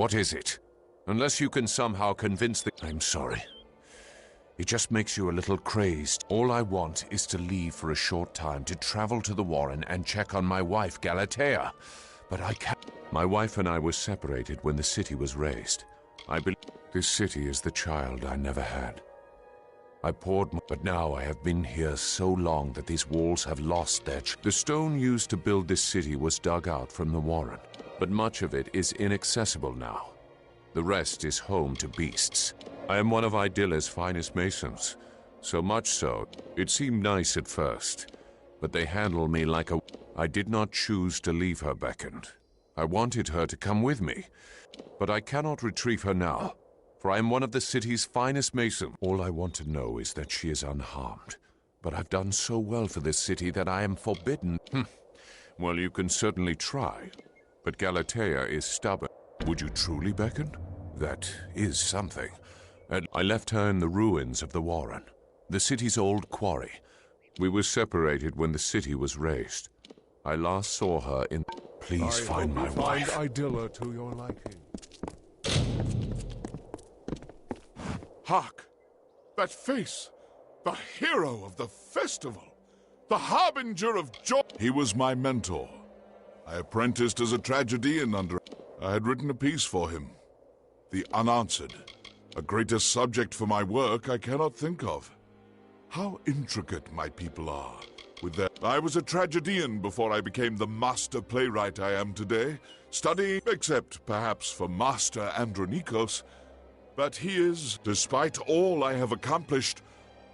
What is it? Unless you can somehow convince the... I'm sorry. It just makes you a little crazed. All I want is to leave for a short time to travel to the Warren and check on my wife, Galatea. But I can't. My wife and I were separated when the city was raised. I believe this city is the child I never had. But now I have been here so long that these walls have lost their The stone used to build this city was dug out from the Warren, but much of it is inaccessible now. The rest is home to beasts. I am one of Idilla's finest masons, so much so, it seemed nice at first, but they handle me like a... I did not choose to leave her beckoned. I wanted her to come with me, but I cannot retrieve her now. For I am one of the city's finest masons. All I want to know is that she is unharmed. But I've done so well for this city that I am forbidden. Well, you can certainly try. But Galatea is stubborn. Would you truly beckon? That is something. And I left her in the ruins of the Warren, the city's old quarry. We were separated when the city was raised. I last saw her in... Please find my wife. Find Idilla to your liking. Hark! That face! The hero of the festival! The harbinger of joy! He was my mentor. I apprenticed as a tragedian under... I had written a piece for him. The Unanswered. A greater subject for my work I cannot think of. How intricate my people are. With their... I was a tragedian before I became the master playwright I am today, studying, except perhaps for Master Andronikos. But he is, despite all I have accomplished,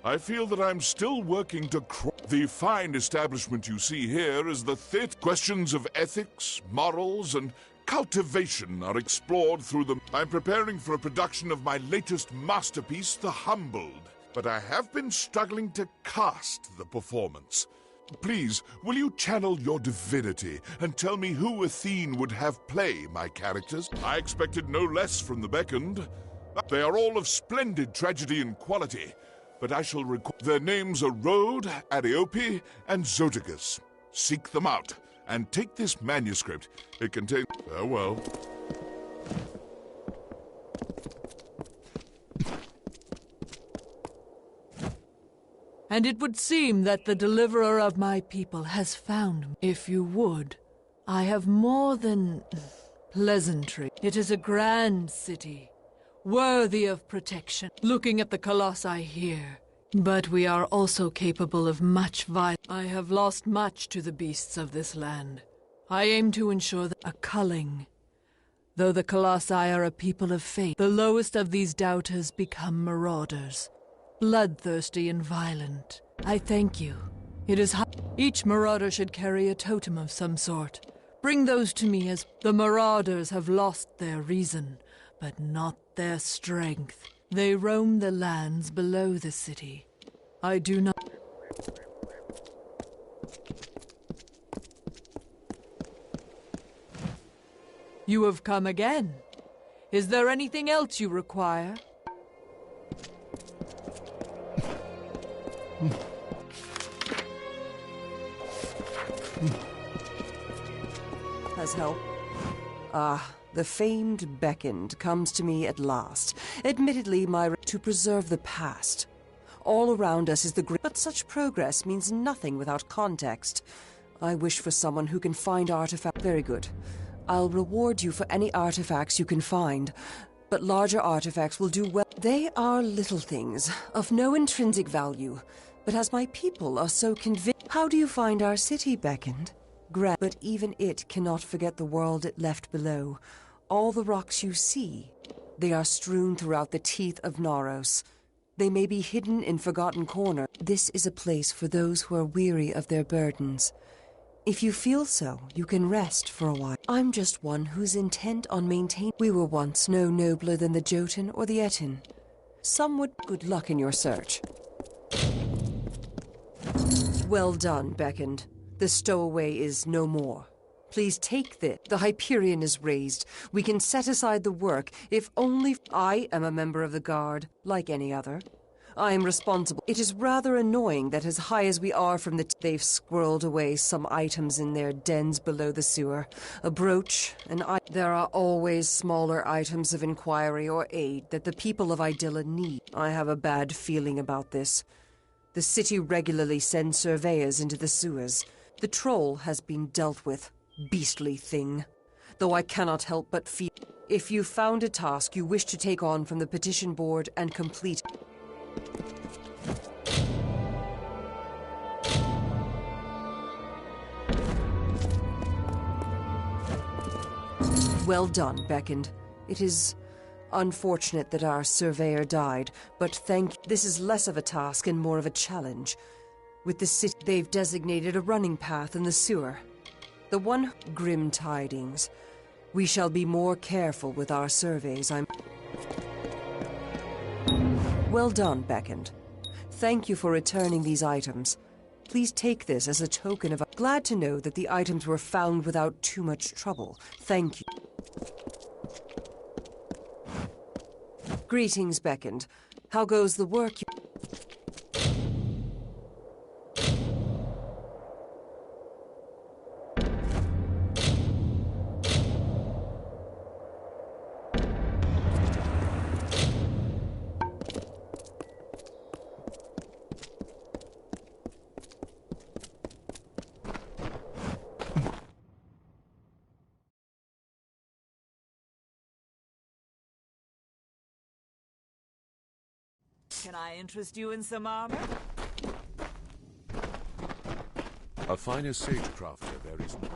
I feel that I'm still working to the fine establishment you see here is the theatre. Questions of ethics, morals, and cultivation are explored through them. I'm preparing for a production of my latest masterpiece, The Humbled, but I have been struggling to cast the performance. Please, will you channel your divinity and tell me who Athene would have play my characters? I expected no less from the beckoned. They are all of splendid tragedian quality, but I shall record their names are Rhode, Ariope, and Zoticus. Seek them out, and take this manuscript. It contains... Farewell. And it would seem that the deliverer of my people has found me. If you would, I have more than pleasantry. It is a grand city, worthy of protection. Looking at the colossi here. But we are also capable of much violence. I have lost much to the beasts of this land. I aim to ensure that a culling. Though the colossi are a people of faith, the lowest of these doubters become marauders. Bloodthirsty and violent. I thank you. It is each marauder should carry a totem of some sort. Bring those to me as the marauders have lost their reason, but not their strength. They roam the lands below the city. I do not... You have come again. Is there anything else you require? As help. The famed beckoned comes to me at last. Admittedly, to preserve the past. All around us is the great... But such progress means nothing without context. I wish for someone who can find artifacts. Very good. I'll reward you for any artifacts you can find. But larger artifacts will do well. They are little things, of no intrinsic value. But as my people are so convinced... How do you find our city, beckoned? But even it cannot forget the world it left below. All the rocks you see, they are strewn throughout the teeth of Naros. They may be hidden in forgotten corners. This is a place for those who are weary of their burdens. If you feel so, you can rest for a while. I'm just one who's intent on maintaining... We were once no nobler than the Jotun or the Etin. Some would... Good luck in your search. Well done, beckoned. The stowaway is no more. Please take this. The Hyperion is raised. We can set aside the work, if only... I am a member of the Guard, like any other. I am responsible. It is rather annoying that as high as we are from they've squirreled away some items in their dens below the sewer. A brooch, there are always smaller items of inquiry or aid that the people of Idylla need. I have a bad feeling about this. The city regularly sends surveyors into the sewers. The troll has been dealt with. Beastly thing. Though I cannot help but feel... If you found a task you wish to take on from the petition board and complete... Well done, Beckoned. It is unfortunate that our surveyor died, but this is less of a task and more of a challenge. With the city, they've designated a running path in the sewer. The one grim tidings. We shall be more careful with our surveys. Well done, Beckoned. Thank you for returning these items. Please take this as a token of... Glad to know that the items were found without too much trouble. Thank you. Greetings, Beckoned. How goes the work? Can I interest you in some armor? A finer sagecrafter there is none.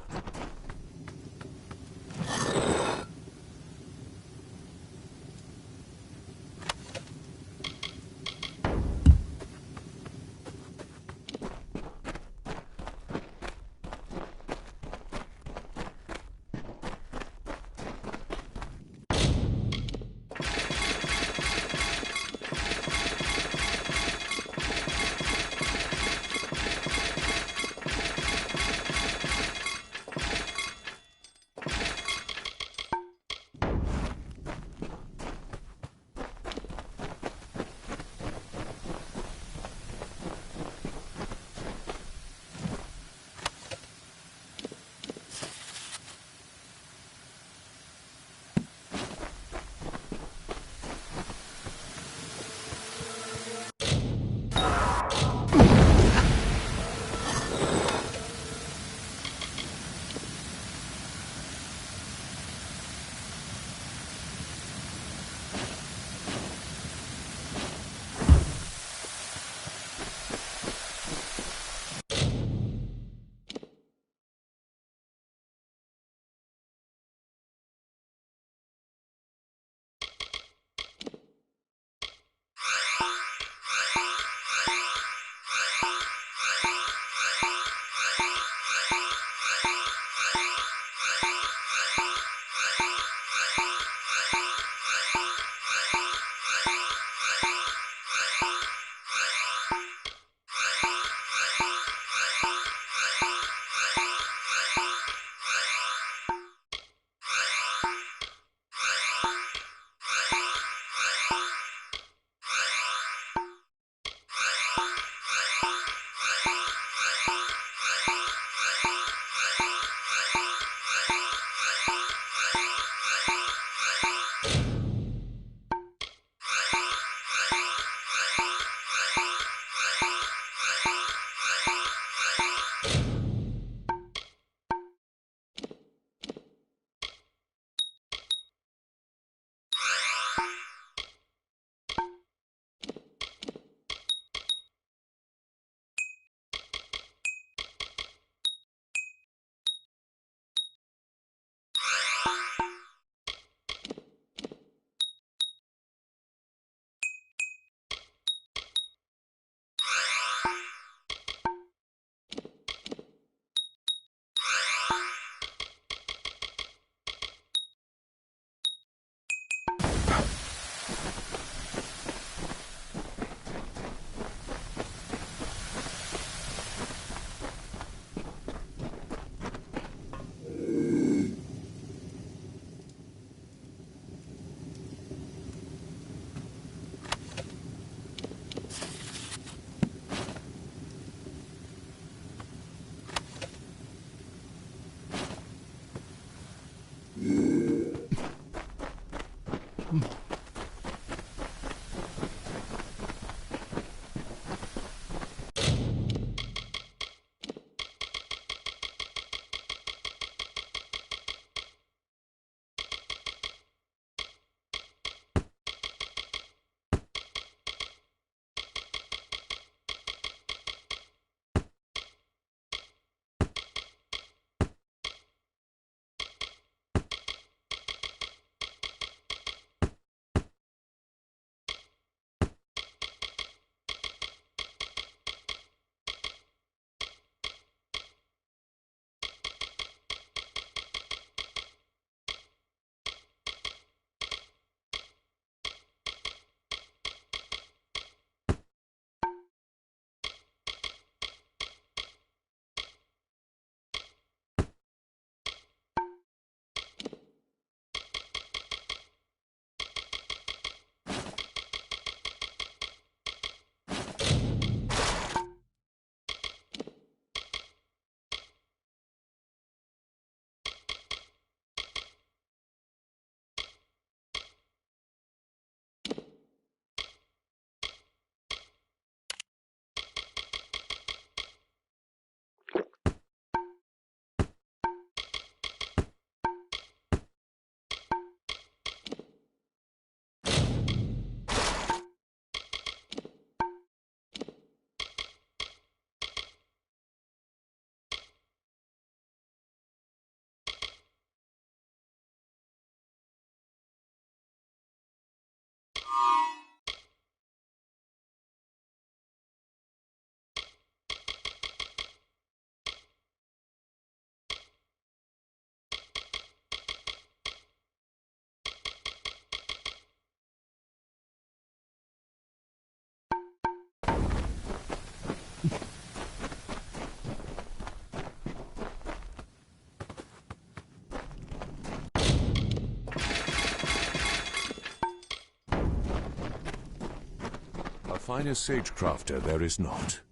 finest sage-crafter there is not.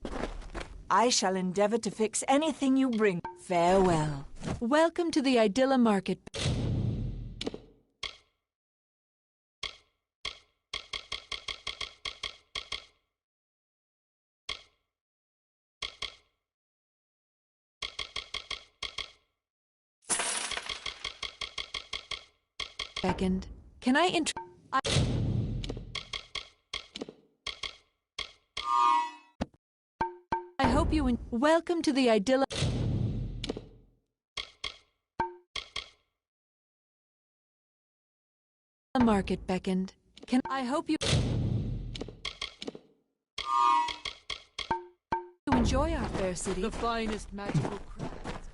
I shall endeavor to fix anything you bring. Farewell. Welcome to the Idylla Market. Second, can I I hope you welcome to the Idylla Market beckoned. Can I hope you enjoy our fair city? The finest magical crafts.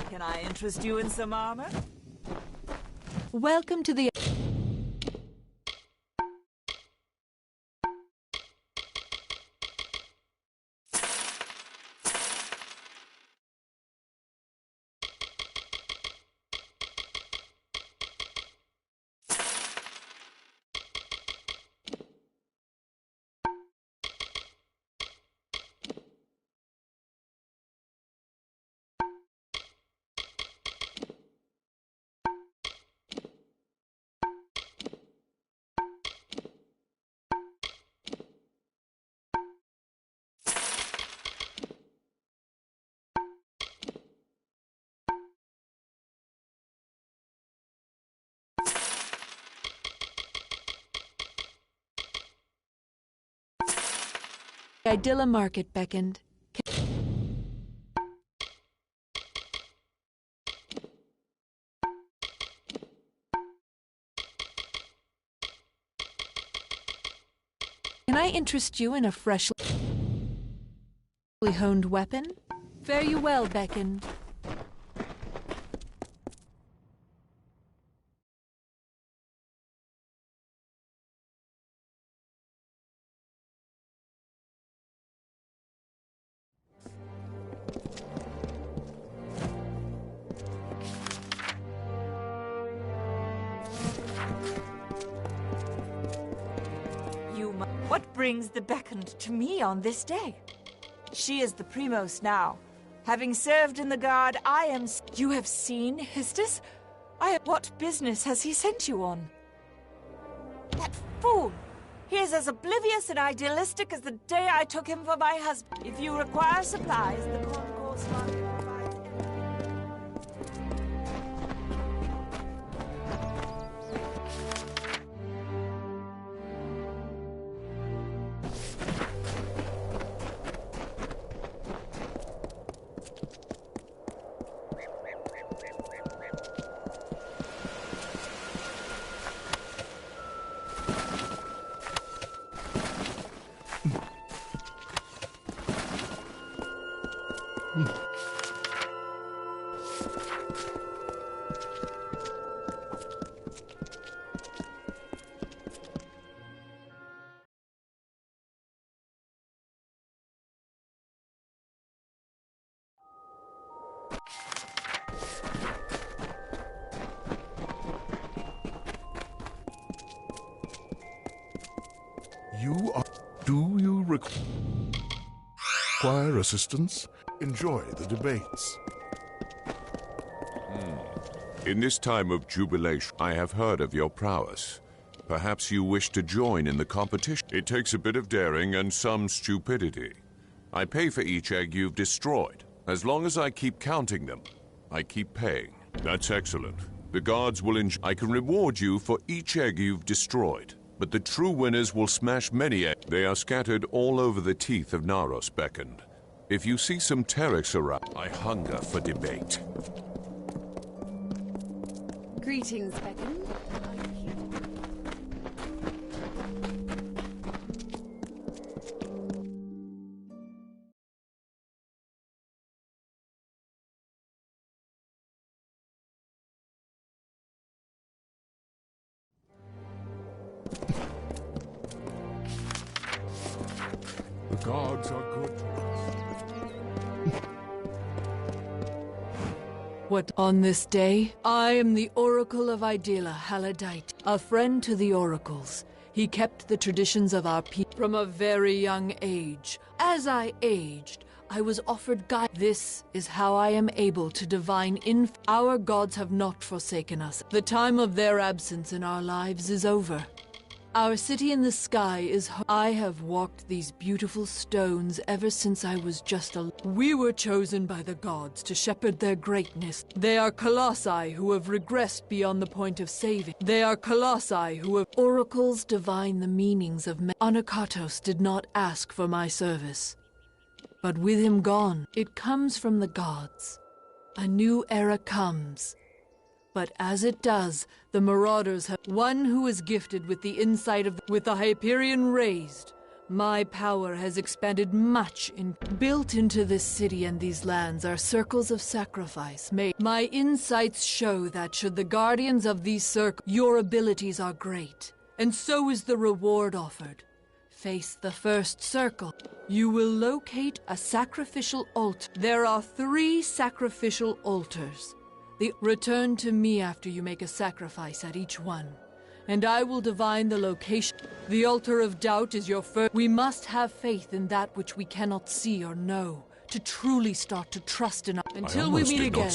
Can I interest you in some armor? Welcome to the Idylla Market beckoned. Can I interest you in a freshly honed weapon? Fare you well, beckoned. What brings the beckoned to me on this day? She is the Primos now. Having served in the guard, I am... You have seen Histus? What business has he sent you on? That fool! He is as oblivious and idealistic as the day I took him for my husband. If you require supplies, the concourse market provides everything. Do you require assistance? Enjoy the debates. In this time of jubilation, I have heard of your prowess. Perhaps you wish to join in the competition. It takes a bit of daring and some stupidity. I pay for each egg you've destroyed. As long as I keep counting them, I keep paying. That's excellent. The guards will I can reward you for each egg you've destroyed. But the true winners will smash many eggs. They are scattered all over the teeth of Naros beckoned. If you see some Terex around, I hunger for debate. Greetings, beckoned. The gods are good to us. What on this day? I am the Oracle of Idylla, Haladite, a friend to the oracles. He kept the traditions of our people from a very young age. As I aged, I was offered guidance. This is how I am able to divine Our gods have not forsaken us. The time of their absence in our lives is over. Our city in the sky is I have walked these beautiful stones ever since I was just a... We were chosen by the gods to shepherd their greatness. They are colossi who have regressed beyond the point of saving. They are colossi who have... Oracles divine the meanings of... Anakatos did not ask for my service. But with him gone, it comes from the gods. A new era comes. But as it does, the Marauders have one who is gifted with the insight of with the Hyperion raised. My power has expanded much built into this city and these lands are circles of sacrifice made. My insights show that should the guardians of these circles, your abilities are great, and so is the reward offered. Face the first circle. You will locate a sacrificial altar. There are 3 sacrificial altars. Return to me after you make a sacrifice at each one, and I will divine the location. The altar of doubt is your first. We must have faith in that which we cannot see or know, to truly start to trust in us. Until we meet again.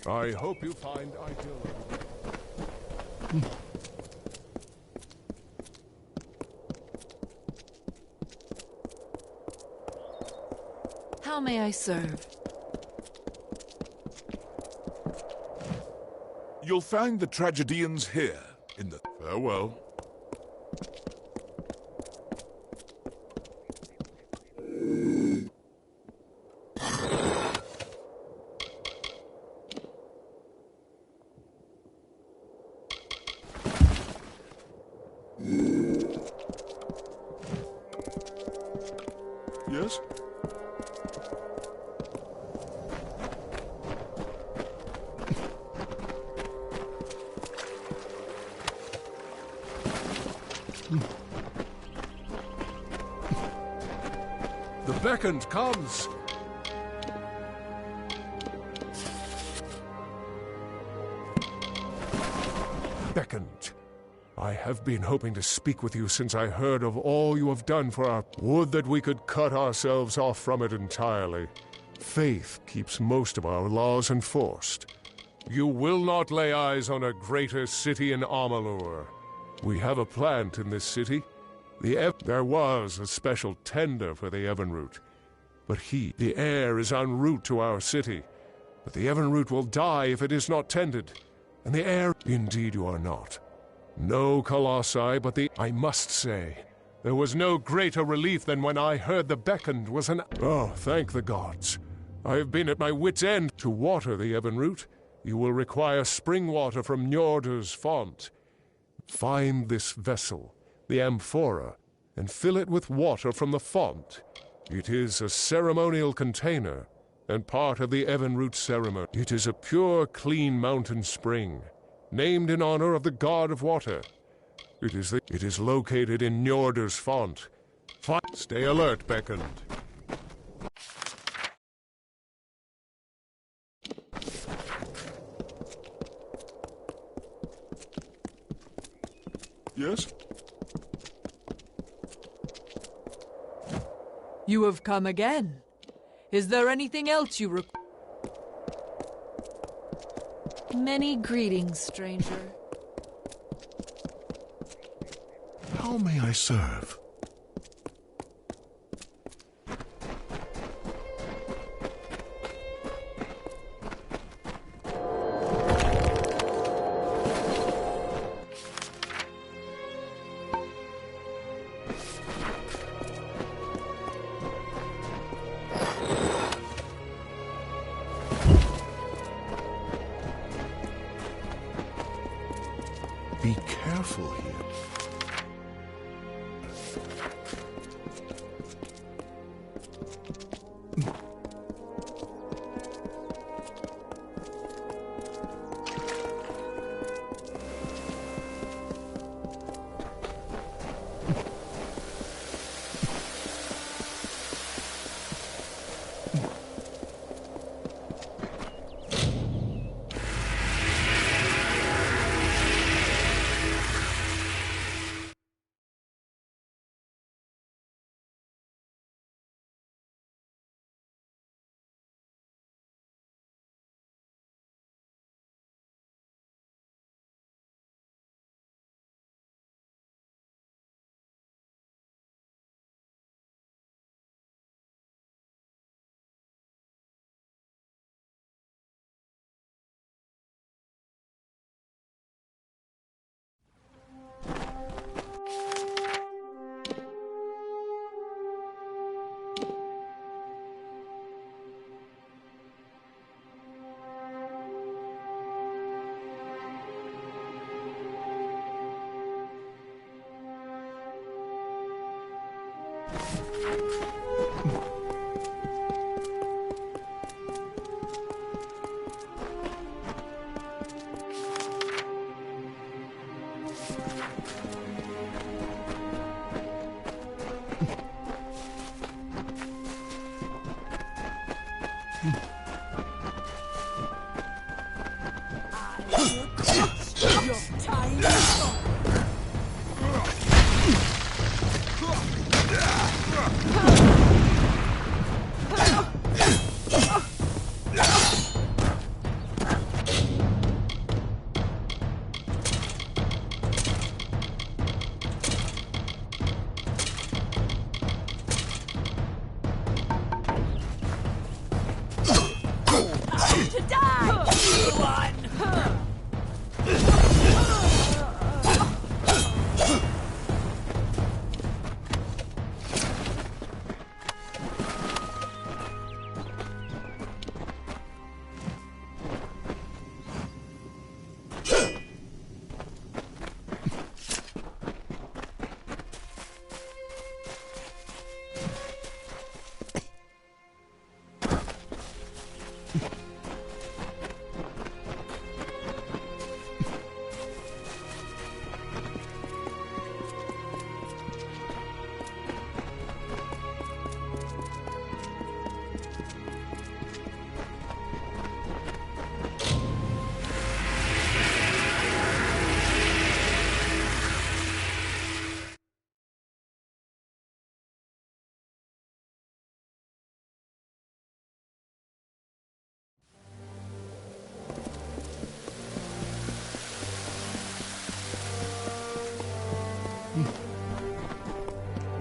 I hope you find ideal. How may I serve? You'll find the tragedians here, in the... Farewell. Yes? The beckoned comes. Beckoned. I have been hoping to speak with you since I heard of all you have done for our... Would that we could cut ourselves off from it entirely. Faith keeps most of our laws enforced. You will not lay eyes on a greater city in Amalur. We have a plant in this city. There was a special tender for the Evenroot. But the heir is en route to our city. But the Evenroot will die if it is not tended. And the heir... Indeed you are not. No colossi, but I must say, there was no greater relief than when I heard the beckoned was an... Oh, thank the gods. I have been at my wit's end. To water the Evenroot, you will require spring water from Njordr's font. Find this vessel, the amphora, and fill it with water from the font. It is a ceremonial container, and part of the Evenroot ceremony. It is a pure, clean mountain spring, named in honor of the god of water. It is located in Njordr's font. Stay alert, beckoned. Yes? You have come again. Is there anything else you require? Many greetings, stranger. How may I serve? Be careful here.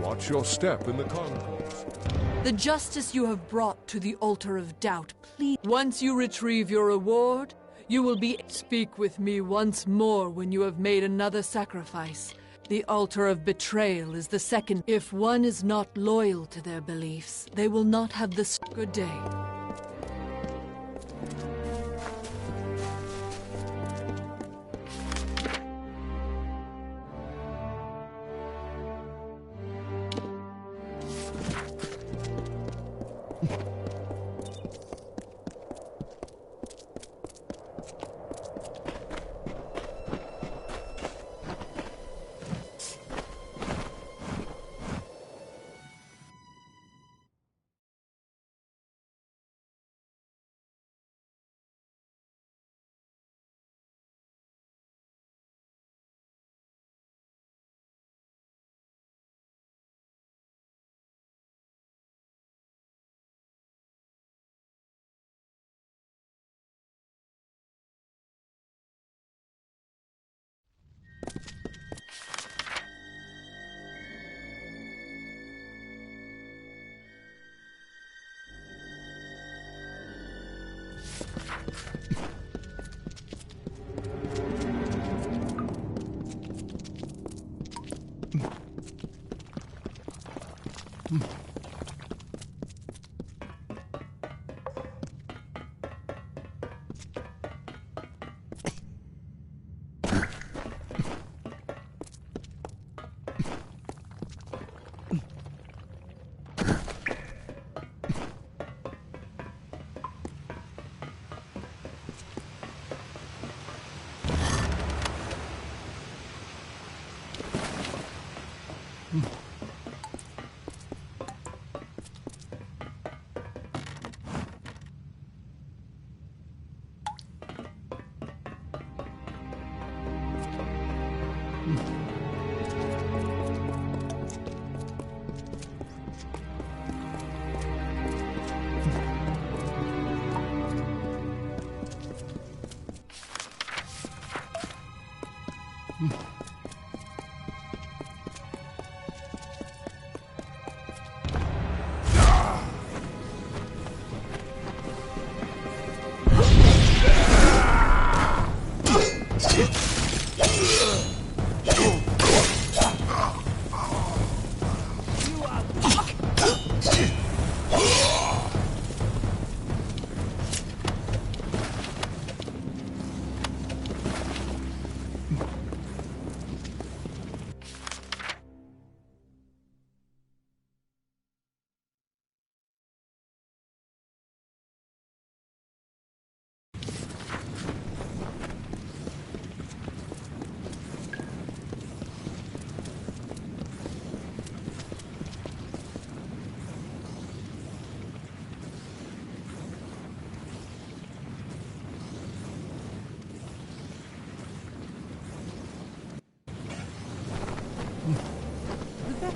Watch your step in the concourse. The justice you have brought to the altar of doubt, please. Once you retrieve your reward, you will be. Speak with me once more when you have made another sacrifice. The altar of betrayal is the second. If one is not loyal to their beliefs, they will not have the. Good day.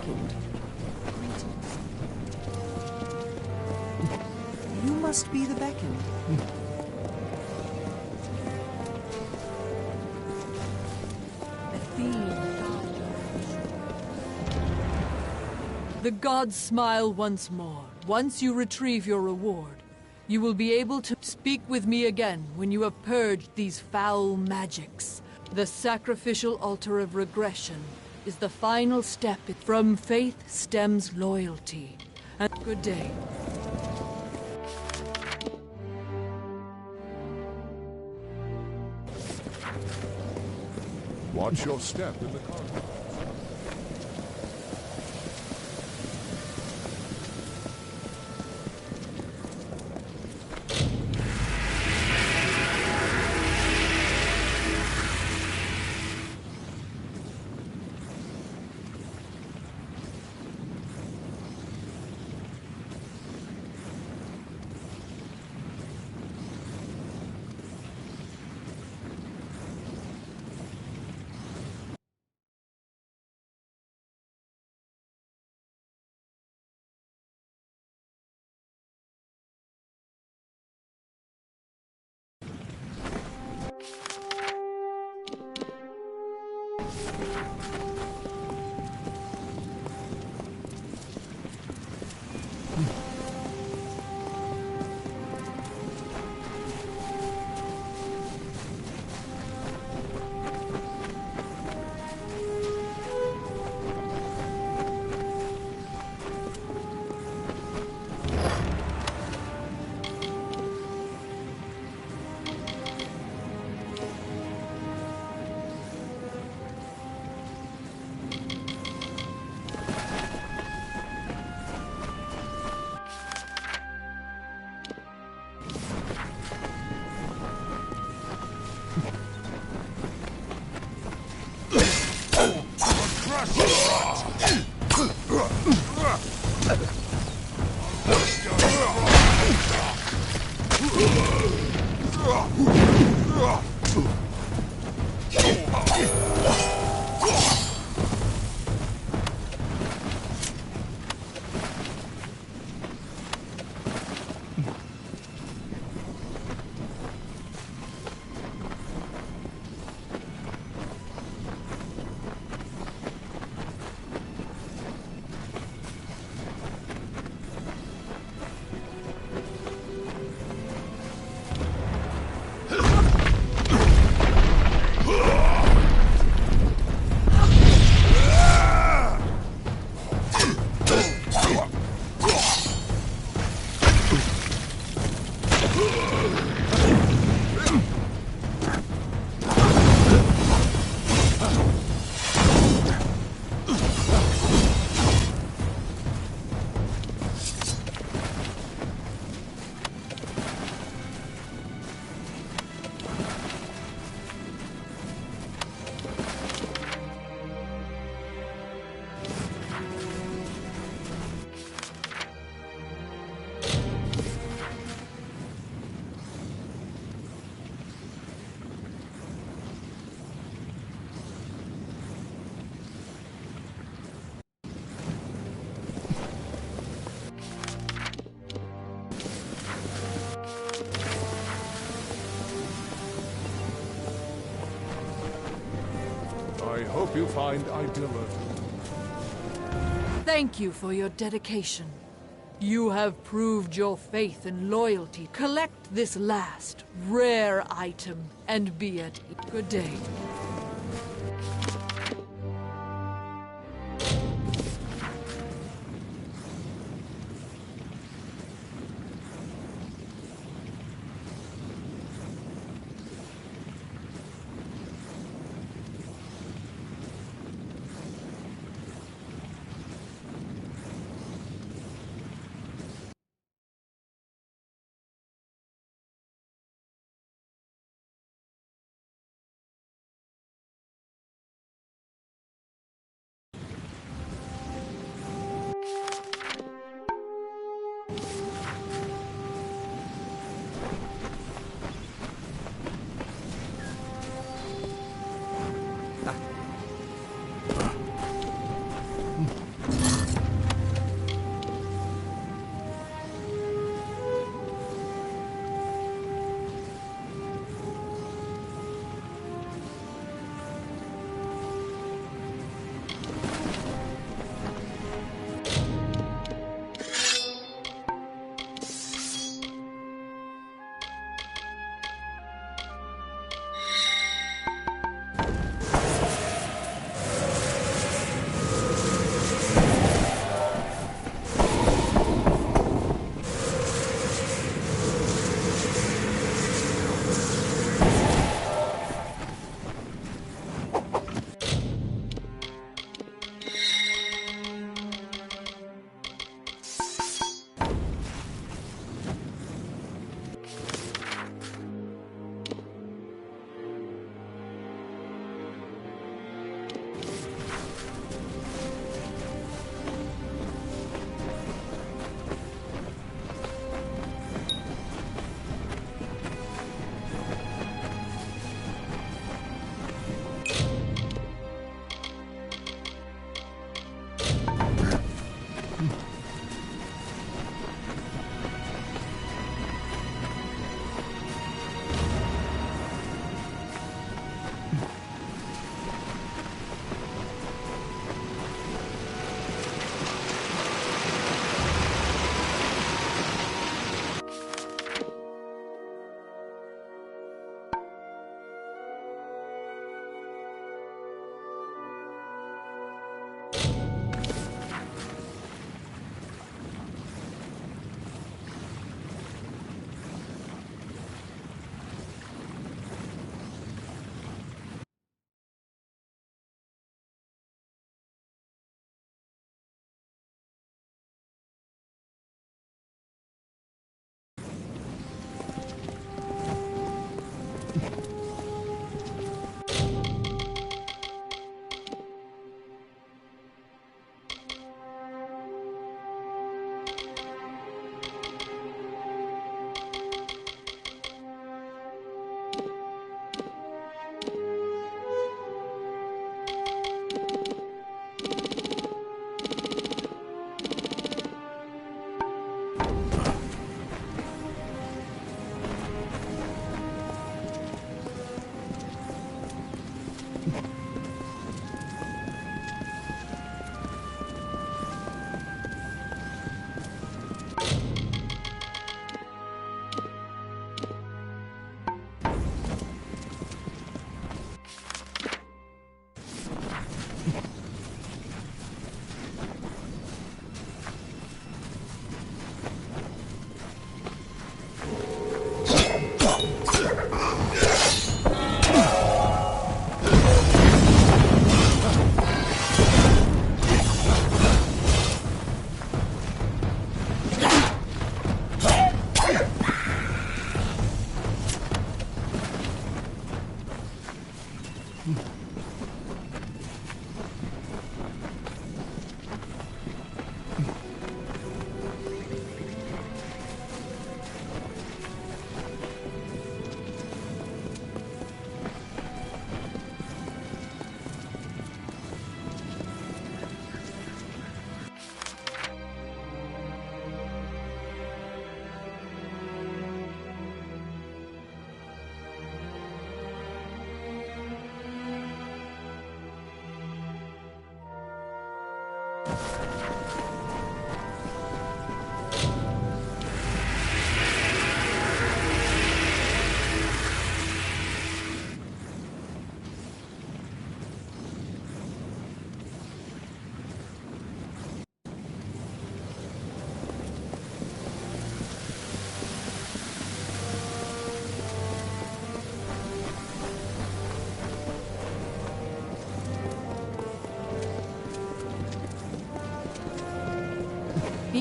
beckoned. You must be the beckoned. The gods smile once more. Once you retrieve your reward, you will be able to speak with me again when you have purged these foul magics. The sacrificial altar of regression is the final step. From faith stems loyalty. And good day. Watch your step in the corridor. I hope you find Idylla. Thank you for your dedication. You have proved your faith and loyalty. Collect this last, rare item and be at ease. Good day.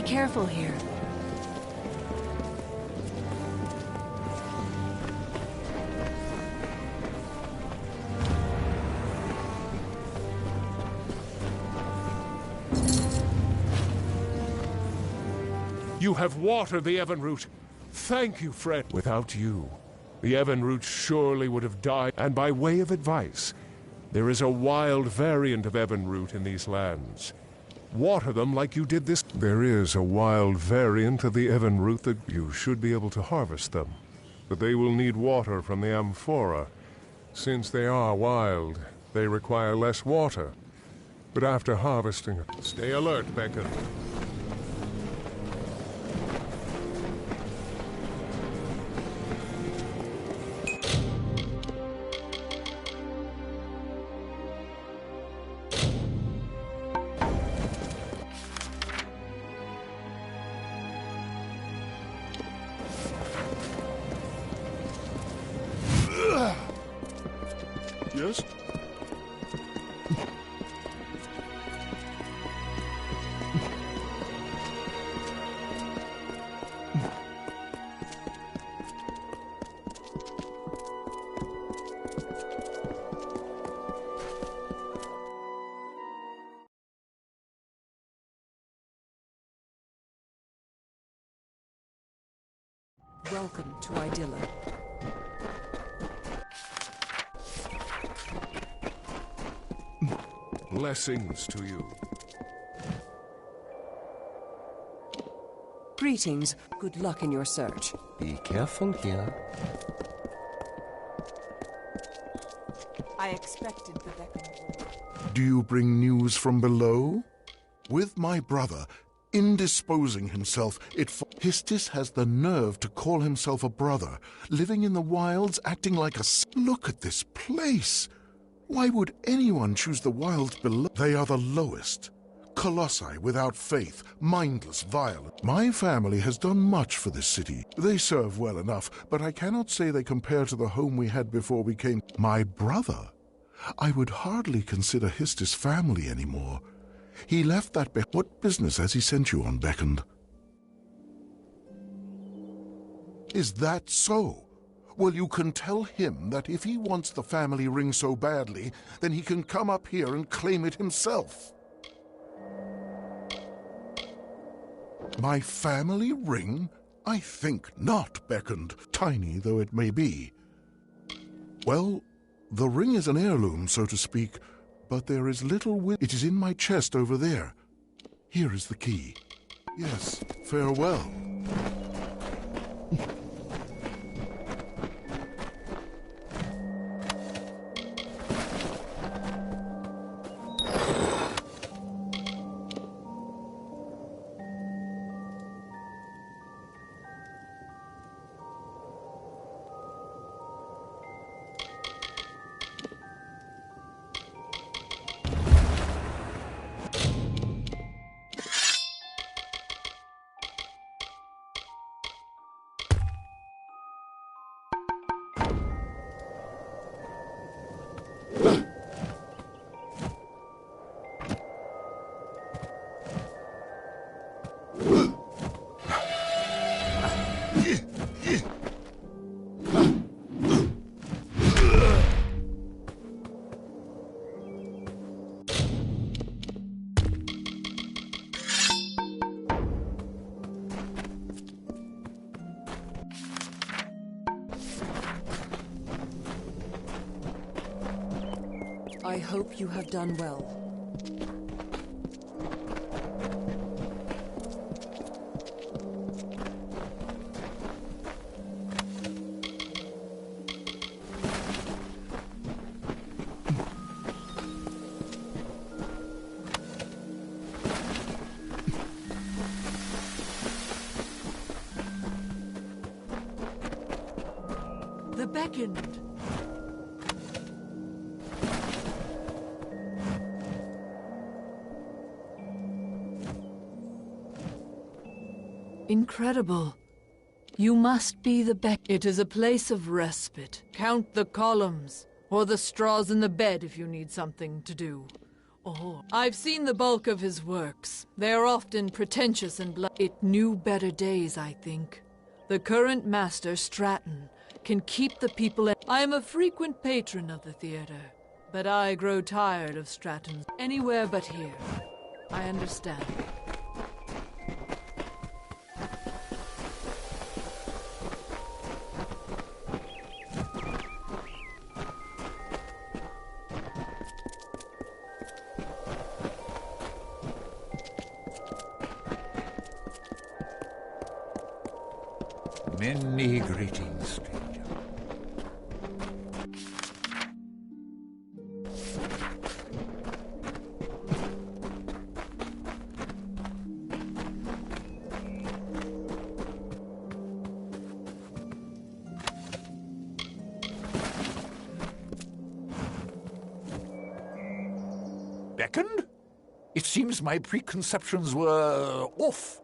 Be careful here. You have watered the Evenroot. Thank you, friend. Without you, the Evenroot surely would have died. And by way of advice, there is a wild variant of Evenroot in these lands. Water them like you did this. There is a wild variant of the Evenroot that you should be able to harvest them. But they will need water from the amphora. Since they are wild, they require less water. But after harvesting, stay alert, Beckon. Yes? Welcome to Idylla. Blessings to you. Greetings. Good luck in your search. Be careful here. I expected the Beckon. Do you bring news from below? With my brother indisposing himself, Histis has the nerve to call himself a brother, living in the wilds, acting like a... Look at this place! Why would anyone choose the wilds below? They are the lowest. Colossi without faith, mindless, violent. My family has done much for this city. They serve well enough, but I cannot say they compare to the home we had before we came. My brother? I would hardly consider Histis family anymore. He left that What business has he sent you on, Beckoned? Is that so? Well, you can tell him that if he wants the family ring so badly, then he can come up here and claim it himself. My family ring? I think not, Beckoned, tiny though it may be. Well, the ring is an heirloom, so to speak, but there is little It is in my chest over there. Here is the key. Yes, farewell. I hope you have done well. The Beckoned. Incredible. You must be the It is a place of respite. Count the columns, or the straws in the bed if you need something to do. or... I've seen the bulk of his works. They are often pretentious and It knew better days, I think. The current master, Stratton, can keep the people... I am a frequent patron of the theater, but I grow tired of Stratton's... Anywhere but here. I understand. Many greetings, stranger. Beckoned? It seems my preconceptions were off.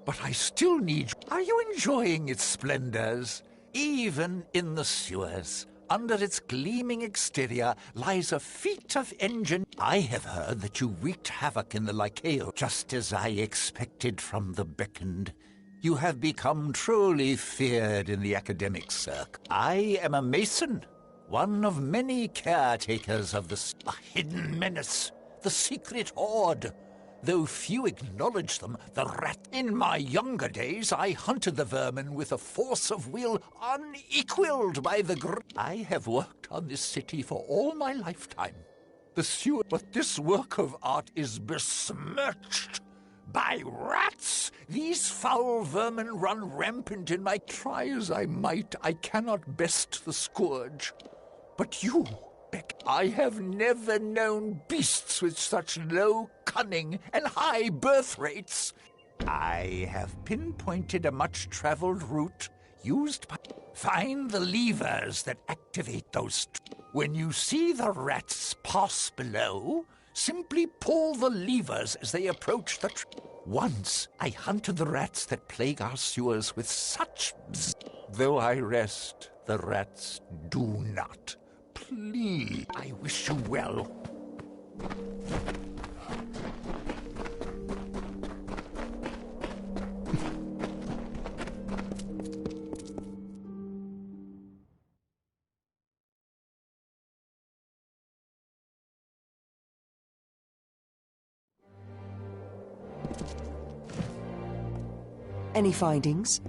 But I still need... Are you enjoying its splendors? Even in the sewers, under its gleaming exterior, lies a feat of engine. I have heard that you wreaked havoc in the Lycaeo, just as I expected from the Beckoned. You have become truly feared in the academic circle. I am a mason, one of many caretakers of a hidden menace, the secret horde. Though few acknowledge them, the rat... In my younger days, I hunted the vermin with a force of will unequaled by the I have worked on this city for all my lifetime. The sewer... But this work of art is besmirched by rats. These foul vermin run rampant in my... Try as I might, I cannot best the scourge. But you... I have never known beasts with such low cunning and high birth rates. I have pinpointed a much-traveled route used by... Find the levers that activate those... When you see the rats pass below, simply pull the levers as they approach the... Once I hunted the rats that plague our sewers with such... Though I rest, the rats do not. Please, I wish you well. Any findings?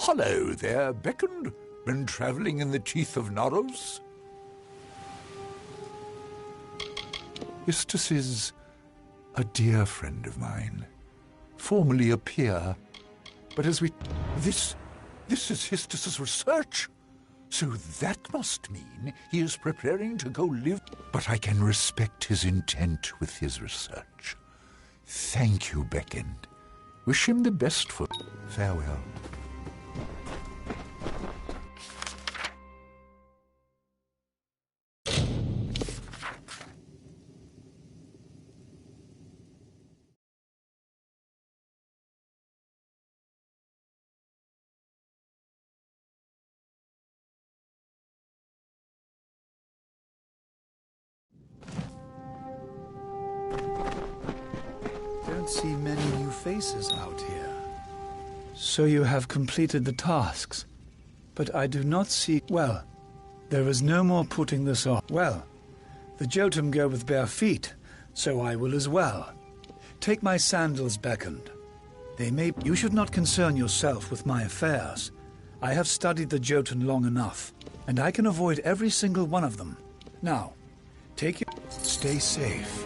Hello there, Beckoned. Been traveling in the teeth of Naros? Istus is a dear friend of mine, formerly a peer. But as we... This is Histus's research. So that must mean he is preparing to go live... But I can respect his intent with his research. Thank you, Beckoned. Wish him the best for... Farewell. not see many new faces out here. So you have completed the tasks. But I do not see... Well, there is no more putting this off. Well, the Jotun go with bare feet, so I will as well. Take my sandals, Beckoned. They may... You should not concern yourself with my affairs. I have studied the Jotun long enough, and I can avoid every single one of them. Now, take your... Stay safe.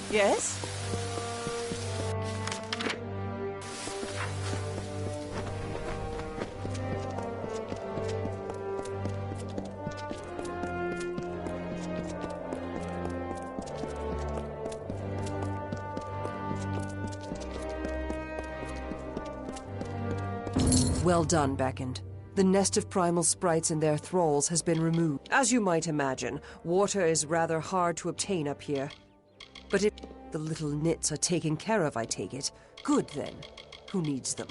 Yes? Well done, Beckoned. The nest of primal sprites and their thralls has been removed. As you might imagine, water is rather hard to obtain up here. But if the little nits are taken care of, I take it. Good, then. Who needs them?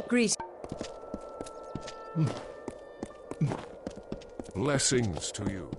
Greet. Blessings to you.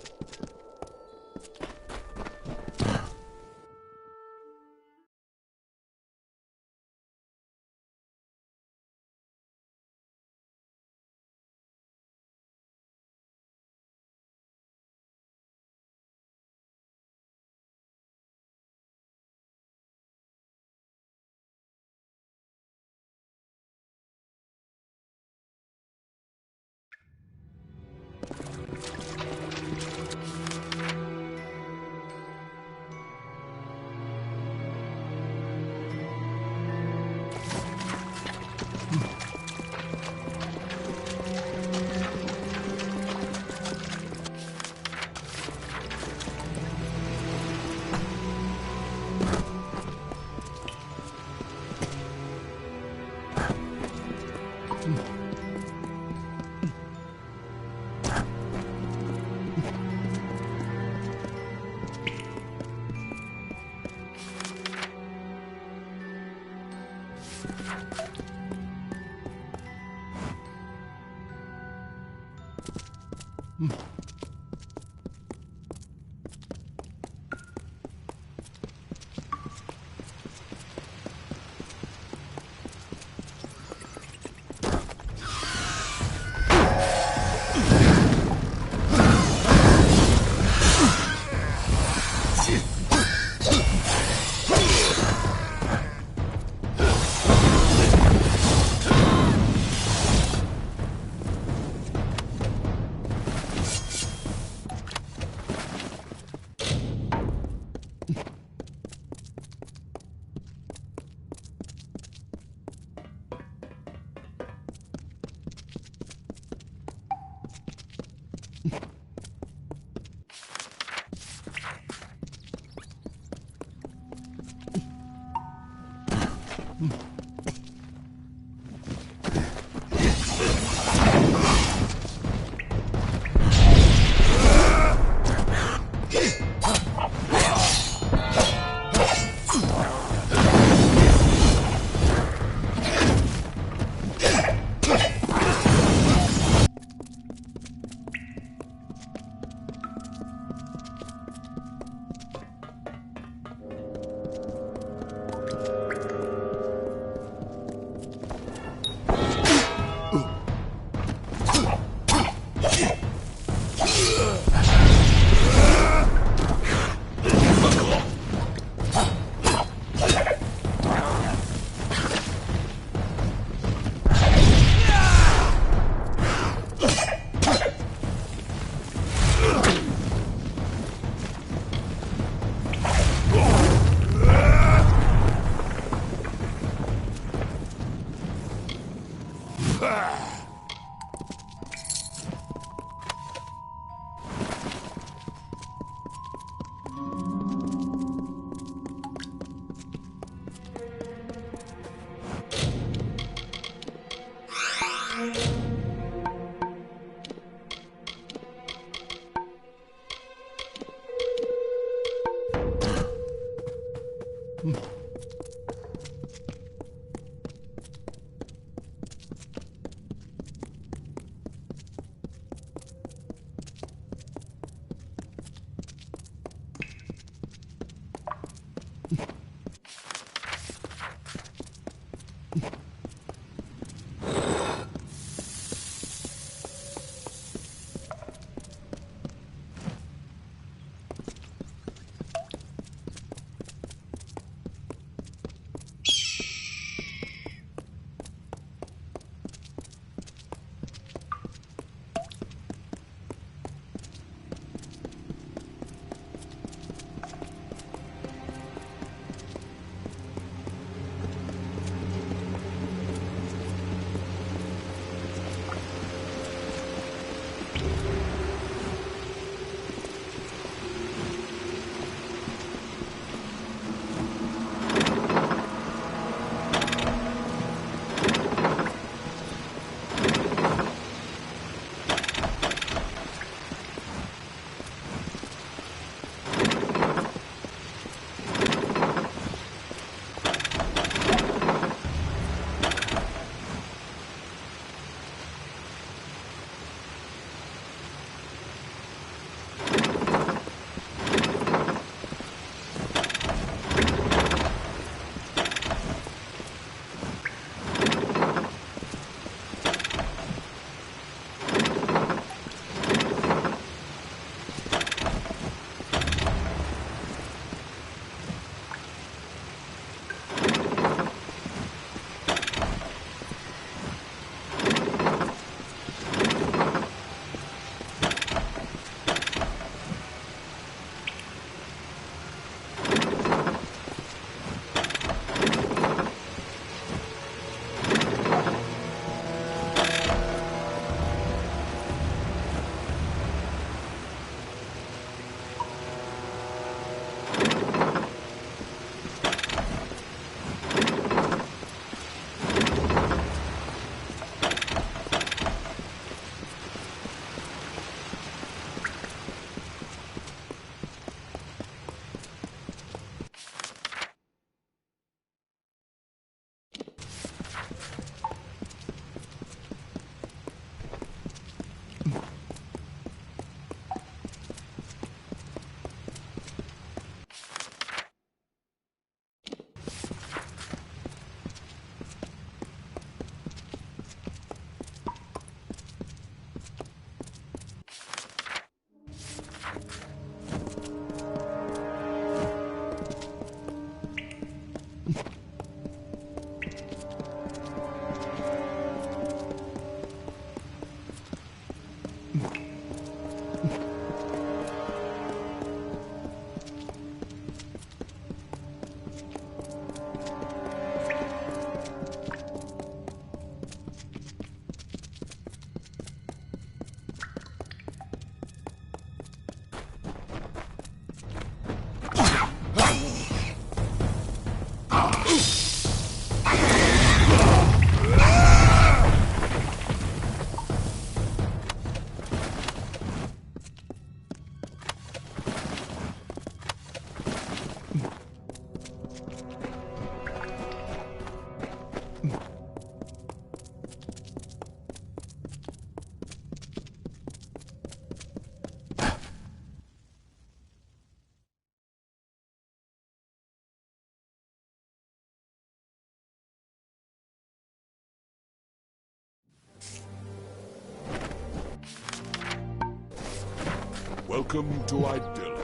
Welcome to Idyll.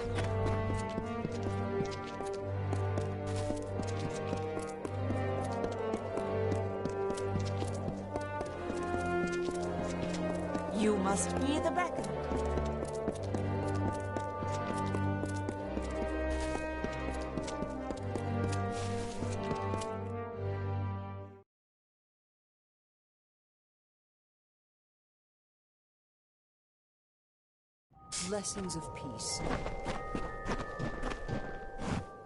You must be the beckoned. Blessings of peace.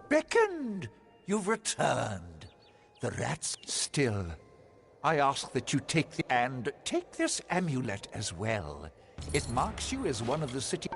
Beckoned! You've returned. The rats still. I ask that you take take this amulet as well. It marks you as one of the city.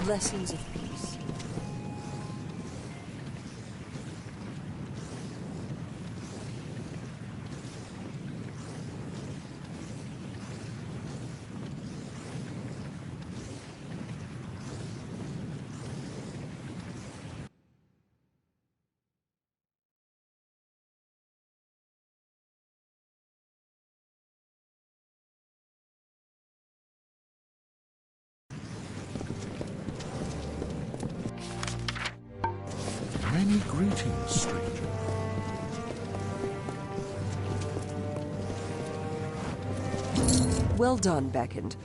blessings of peace. Many greetings, stranger. Well done, Beckoned.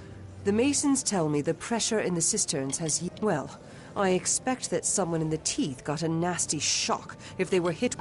The masons tell me the pressure in the cisterns has... Well, I expect that someone in the teeth got a nasty shock if they were hit...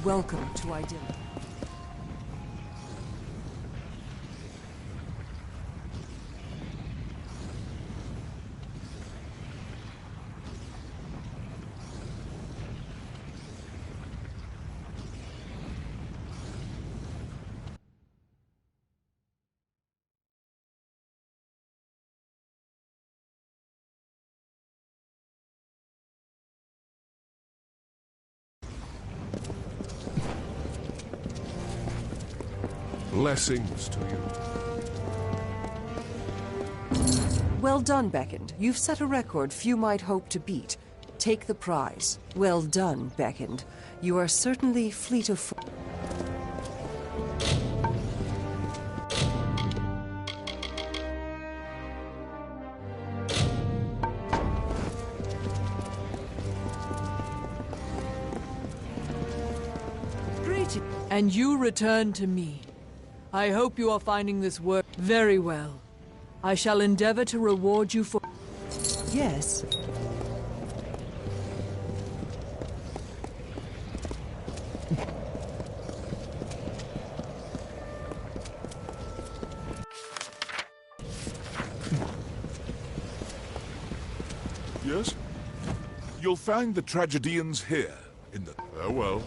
Welcome to Idyll. Blessings to you. Well done, Beckoned. You've set a record few might hope to beat. Take the prize. Well done, Beckoned. You are certainly fleet of foot. Greeting. And you return to me. I hope you are finding this work very well. I shall endeavor to reward you for... Yes. Yes? You'll find the tragedians here, in the... Farewell.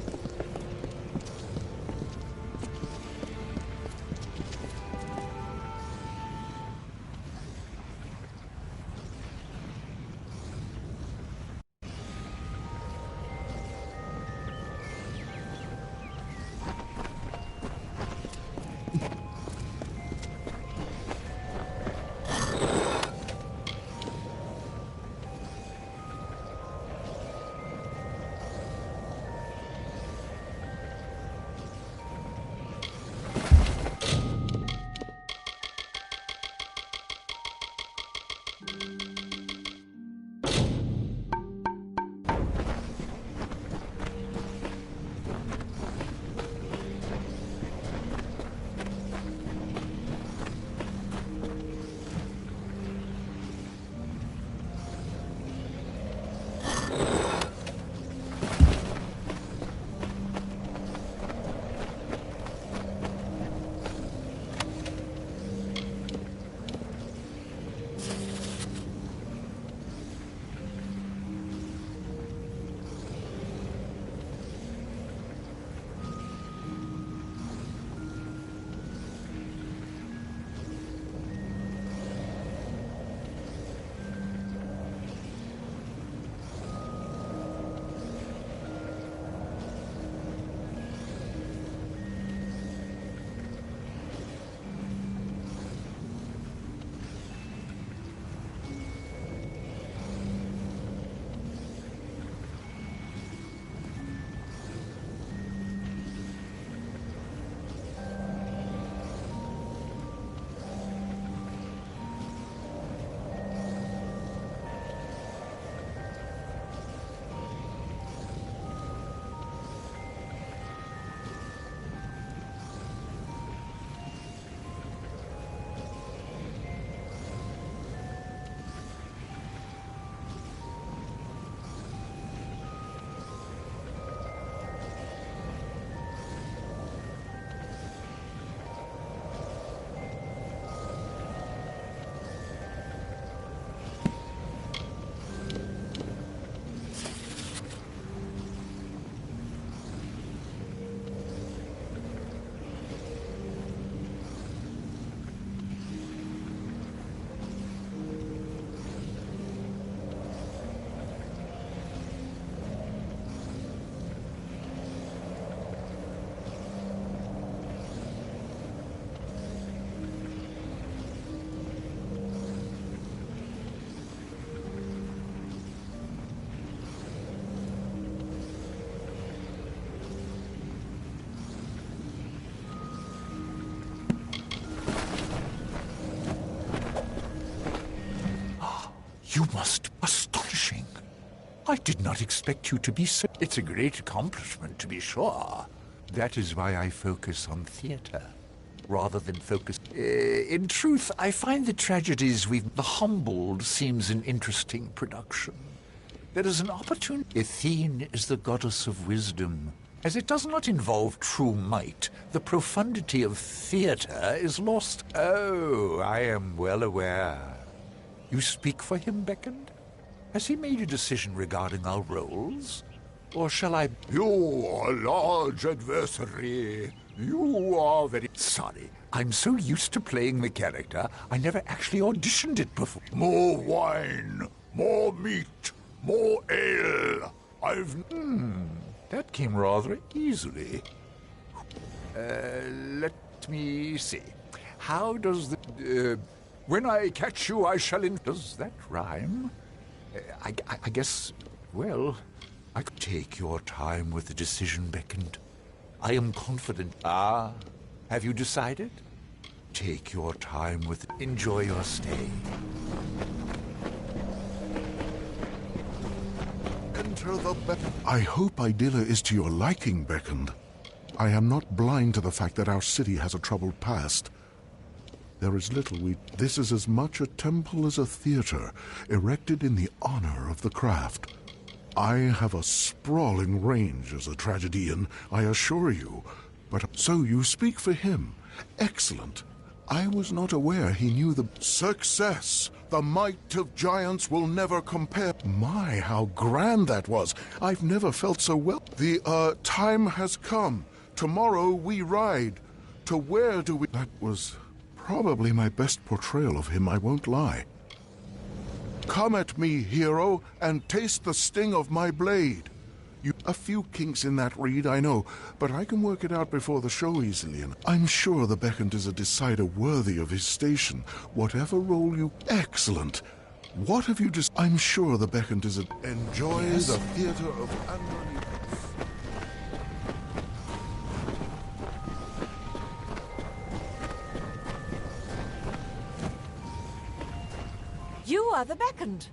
You must... Astonishing. I did not expect you to be so... It's a great accomplishment, to be sure. That is why I focus on theatre, rather than focus... in truth, I find the tragedies we've... The Humbled seems an interesting production. There is an opportunity... Athene is the goddess of wisdom, As it does not involve true might, the profundity of theatre is lost. Oh, I am well aware. You speak for him, Beckoned? Has he made a decision regarding our roles? Or shall I... You're a large adversary. You are very... Sorry, I'm so used to playing the character, I never actually auditioned it before. More wine, more meat, more ale. That came rather easily. Let me see. How does the... when I catch you, I shall... Does that rhyme? I guess... Well, I could take your time with the decision, Beckoned. I am confident. Ah, have you decided? Take your time with... Enjoy your stay. Enter the I hope Idilla is to your liking, Beckoned. I am not blind to the fact that our city has a troubled past. There is little we... This is as much a temple as a theater, erected in the honor of the craft. I have a sprawling range as a tragedian, I assure you. But so you speak for him. Excellent. I was not aware he knew the... Success! The might of giants will never compare... My, how grand that was! I've never felt so well... The, time has come. Tomorrow we ride. To where do we... That was probably my best portrayal of him, I won't lie. Come at me, hero, and taste the sting of my blade. A few kinks in that reed, I know, but I can work it out before the show easily, and I'm sure the Beckoned is a decider worthy of his station. Whatever role you... Excellent! What have you just... I'm sure the Beckoned is a... Enjoy the theater of Andronic. You are the Beckoned.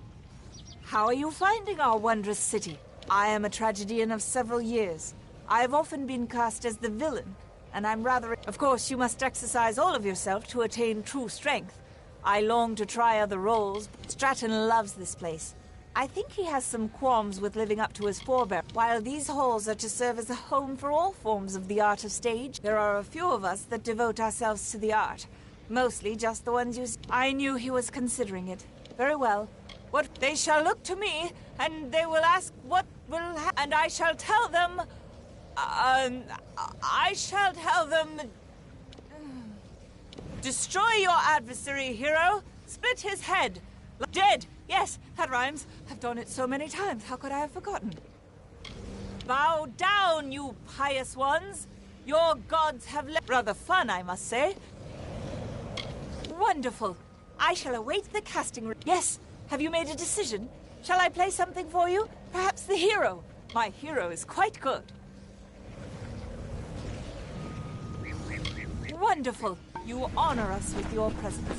How are you finding our wondrous city? I am a tragedian of several years. I have often been cast as the villain, and I'm rather... Of course, you must exercise all of yourself to attain true strength. I long to try other roles, but Stratton loves this place. I think he has some qualms with living up to his forebear. While these halls are to serve as a home for all forms of the art of stage, there are a few of us that devote ourselves to the art. Mostly just the ones you... I knew he was considering it. Very well. What they shall look to me, and they will ask what will happen, and I shall tell them... I shall tell them... Destroy your adversary, hero. Split his head. Dead. Yes, that rhymes. I've done it so many times. How could I have forgotten? Bow down, you pious ones. Your gods have left... Rather fun, I must say. Wonderful. I shall await the casting room. Yes. Have you made a decision? Shall I play something for you? Perhaps the hero. My hero is quite good. Wonderful. You honor us with your presence.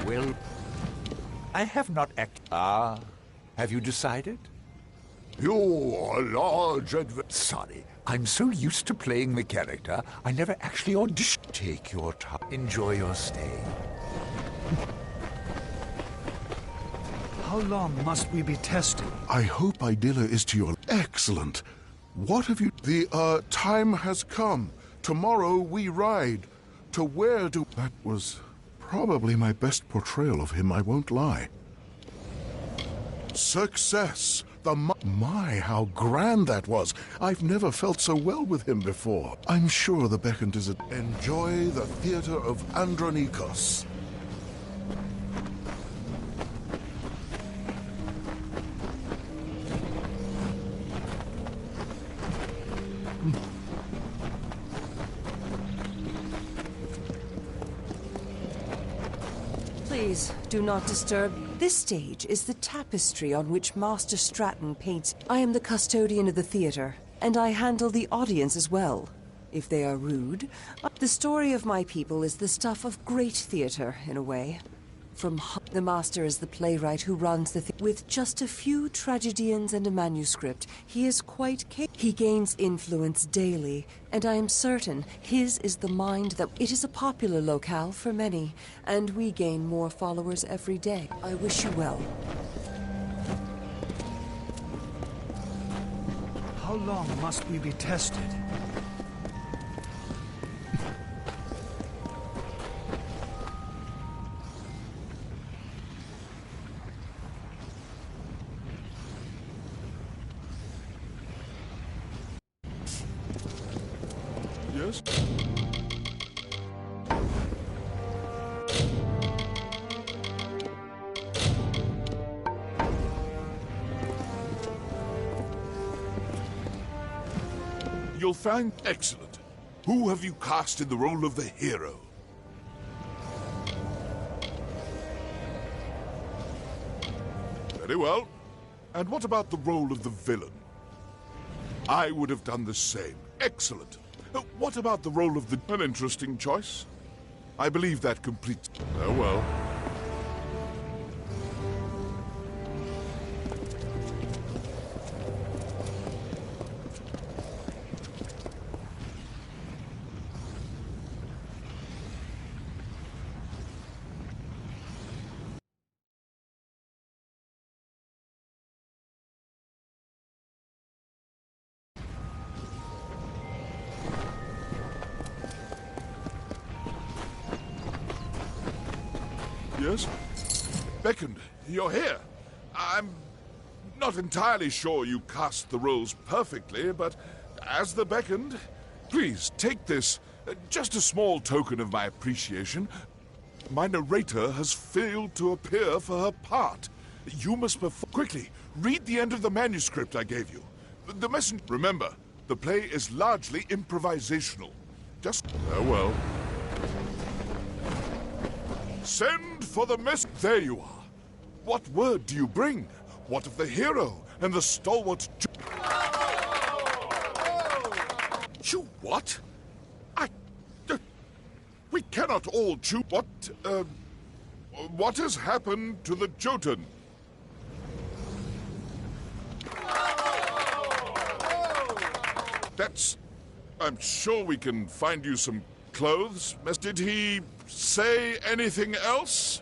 Well, I have not Ah, have you decided? You're a large Sorry, I'm so used to playing the character, I never actually auditioned. Take your time. Enjoy your stay. How long must we be tested? I hope Idilla is to your... Excellent! What have you... The, time has come. Tomorrow we ride. To where do... That was probably my best portrayal of him, I won't lie. Success! My, how grand that was! I've never felt so well with him before. I'm sure the Beckoned is a... Enjoy the theater of Andronikos. Please, do not disturb. This stage is the tapestry on which Master Stratton paints. I am the custodian of the theater, and I handle the audience as well. If they are rude, the story of my people is the stuff of great theater, in a way. The master is the playwright who runs the with just a few tragedians and a manuscript. He is quite he gains influence daily, and I am certain his is the mind that it is a popular locale for many, and we gain more followers every day. I wish you well. How long must we be tested? Yes? You'll find excellent. Who have you cast in the role of the hero? Very well. And what about the role of the villain? I would have done the same. Excellent. What about the role of the... An interesting choice. I believe that completes... Oh, well. Yes? Beckoned, you're here. I'm not entirely sure you cast the roles perfectly, but as the Beckoned, please take this, just a small token of my appreciation. My narrator has failed to appear for her part. You must perform... Quickly, read the end of the manuscript I gave you. The messenger... Remember, the play is largely improvisational. Just... Oh, well. Send for the mess... There you are. What word do you bring? What of the hero and the stalwart... You what? We cannot all choose... What has happened to the Jotun? That's... I'm sure we can find you some clothes. Did he say anything else?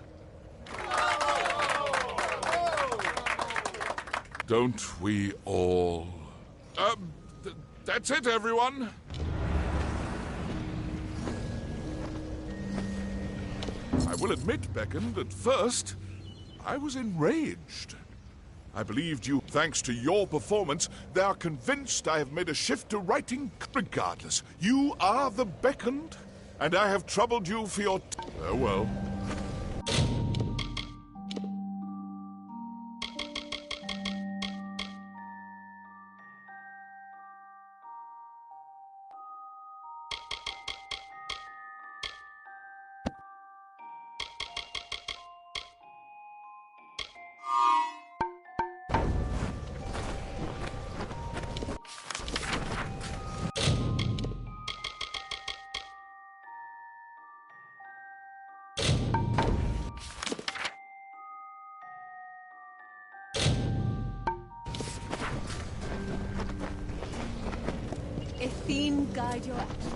Don't we all... that's it, everyone. I will admit, Beckon, that first, I was enraged. I believed you, thanks to your performance, they are convinced I have made a shift to writing. Regardless, you are the Beckoned, and I have troubled you for your... Oh, well. A theme guide your actions.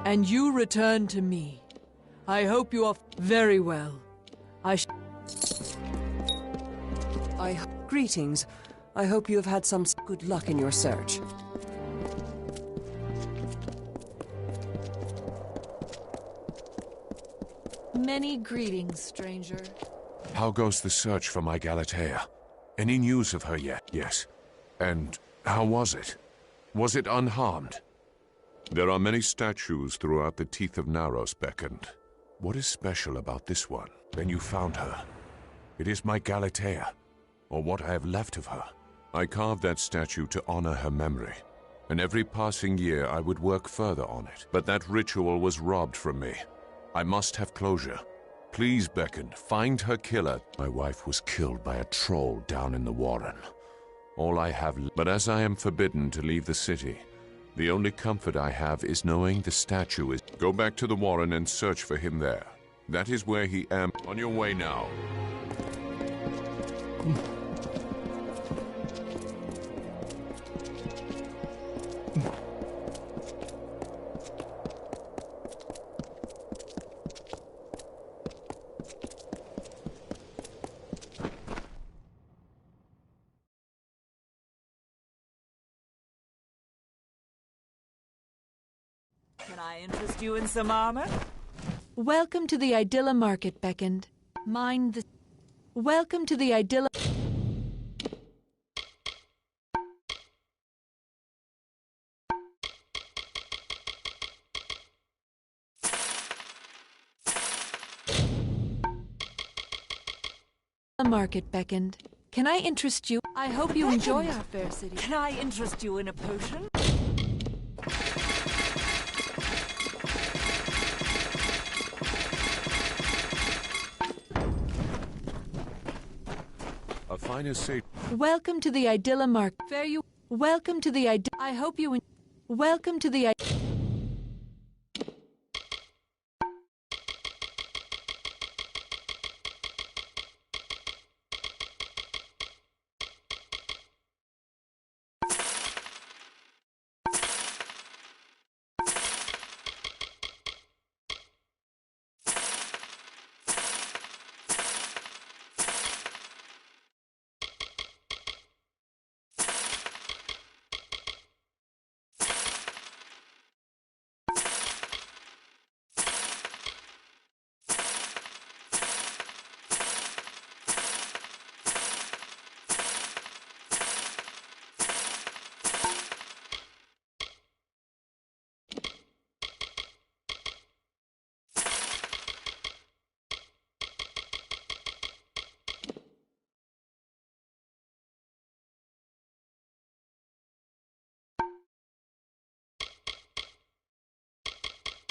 And you return to me. I hope you are very well. Greetings. I hope you have had some good luck in your search. Many greetings, stranger. How goes the search for my Galatea? Any news of her yet? Yes. And how was it? Was it unharmed? There are many statues throughout the Teeth of Naros beckoned. What is special about this one? Then you found her. It is my Galatea, or what I have left of her. I carved that statue to honor her memory, and every passing year I would work further on it. But that ritual was robbed from me. I must have closure. Please, Beckon, find her killer. My wife was killed by a troll down in the Warren. All I have, but as I am forbidden to leave the city, the only comfort I have is knowing the statue is... Go back to the Warren and search for him there. That is where he am. On your way now. Can I interest you in some armor? Welcome to the Idylla Market, Beckoned. Mind the... Welcome to the Idylla... Market, Beckoned. Can I interest you? I hope you enjoy our fair city. Can I interest you in a potion? A finer say. Welcome to the Idylla Market. Fare you. Welcome to the Idylla. I hope you. Welcome to the.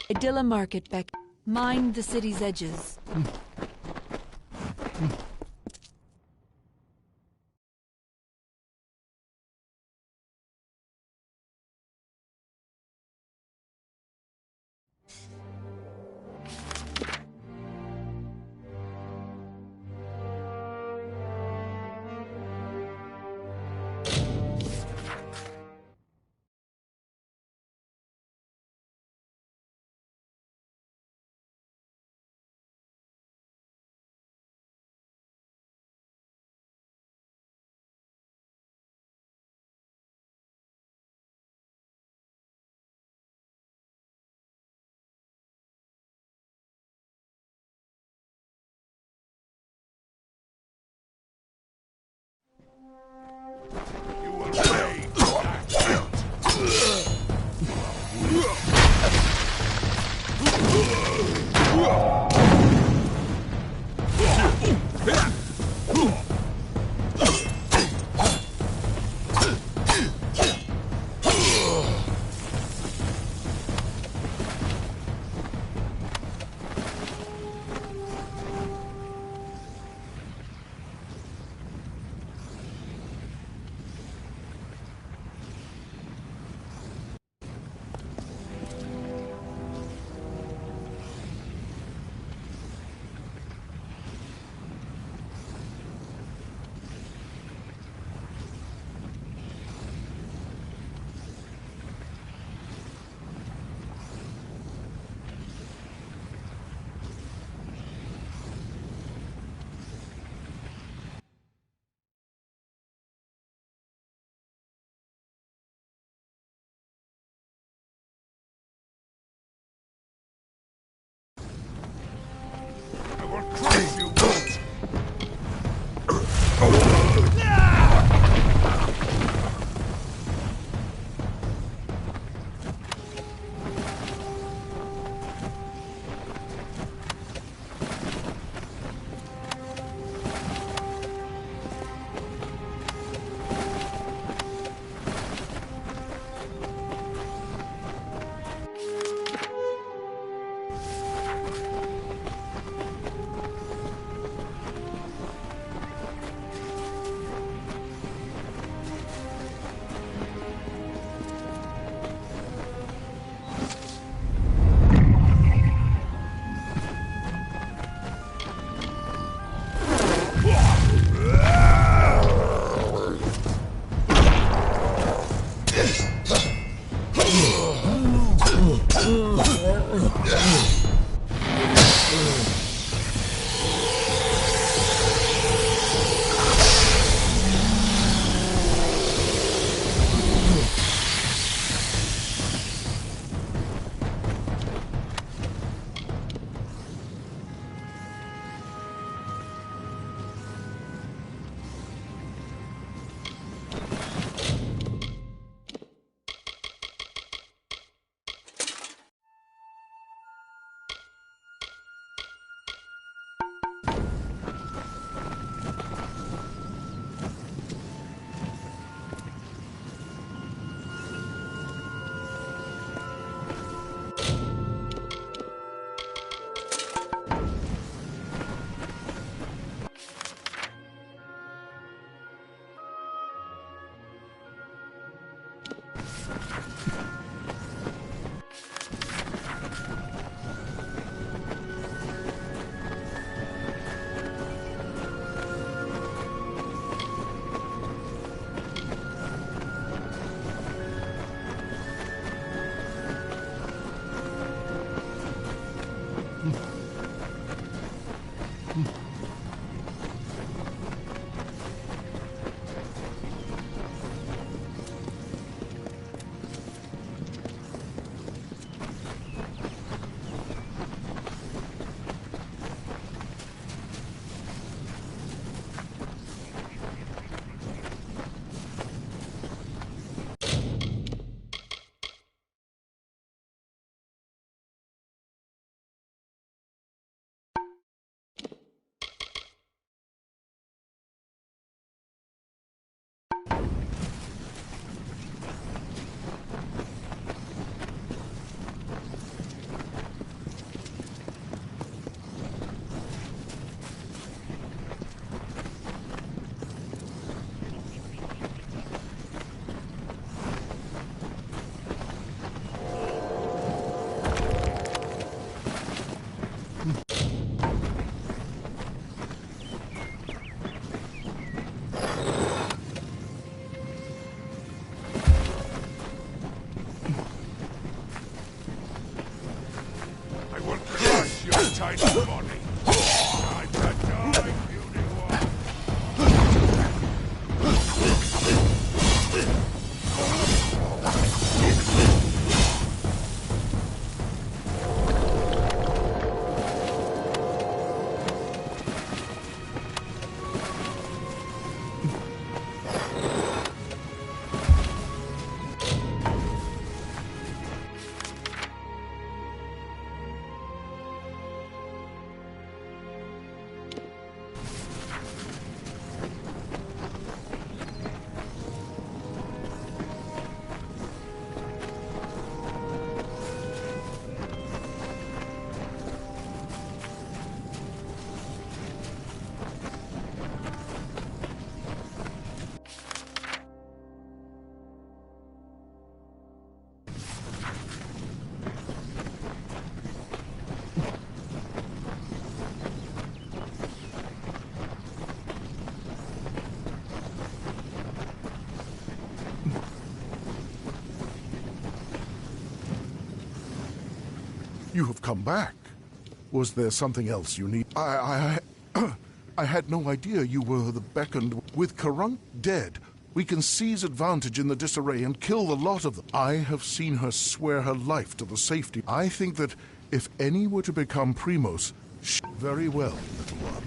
Idylla Market, Beck. Mind the city's edges. my body. I can die, beauty one. You have come back. Was there something else you need? I had no idea you were the beckoned. With Karunk dead, we can seize advantage in the disarray and kill the lot of them. I have seen her swear her life to the safety. I think that if any were to become Primos, very well, little one.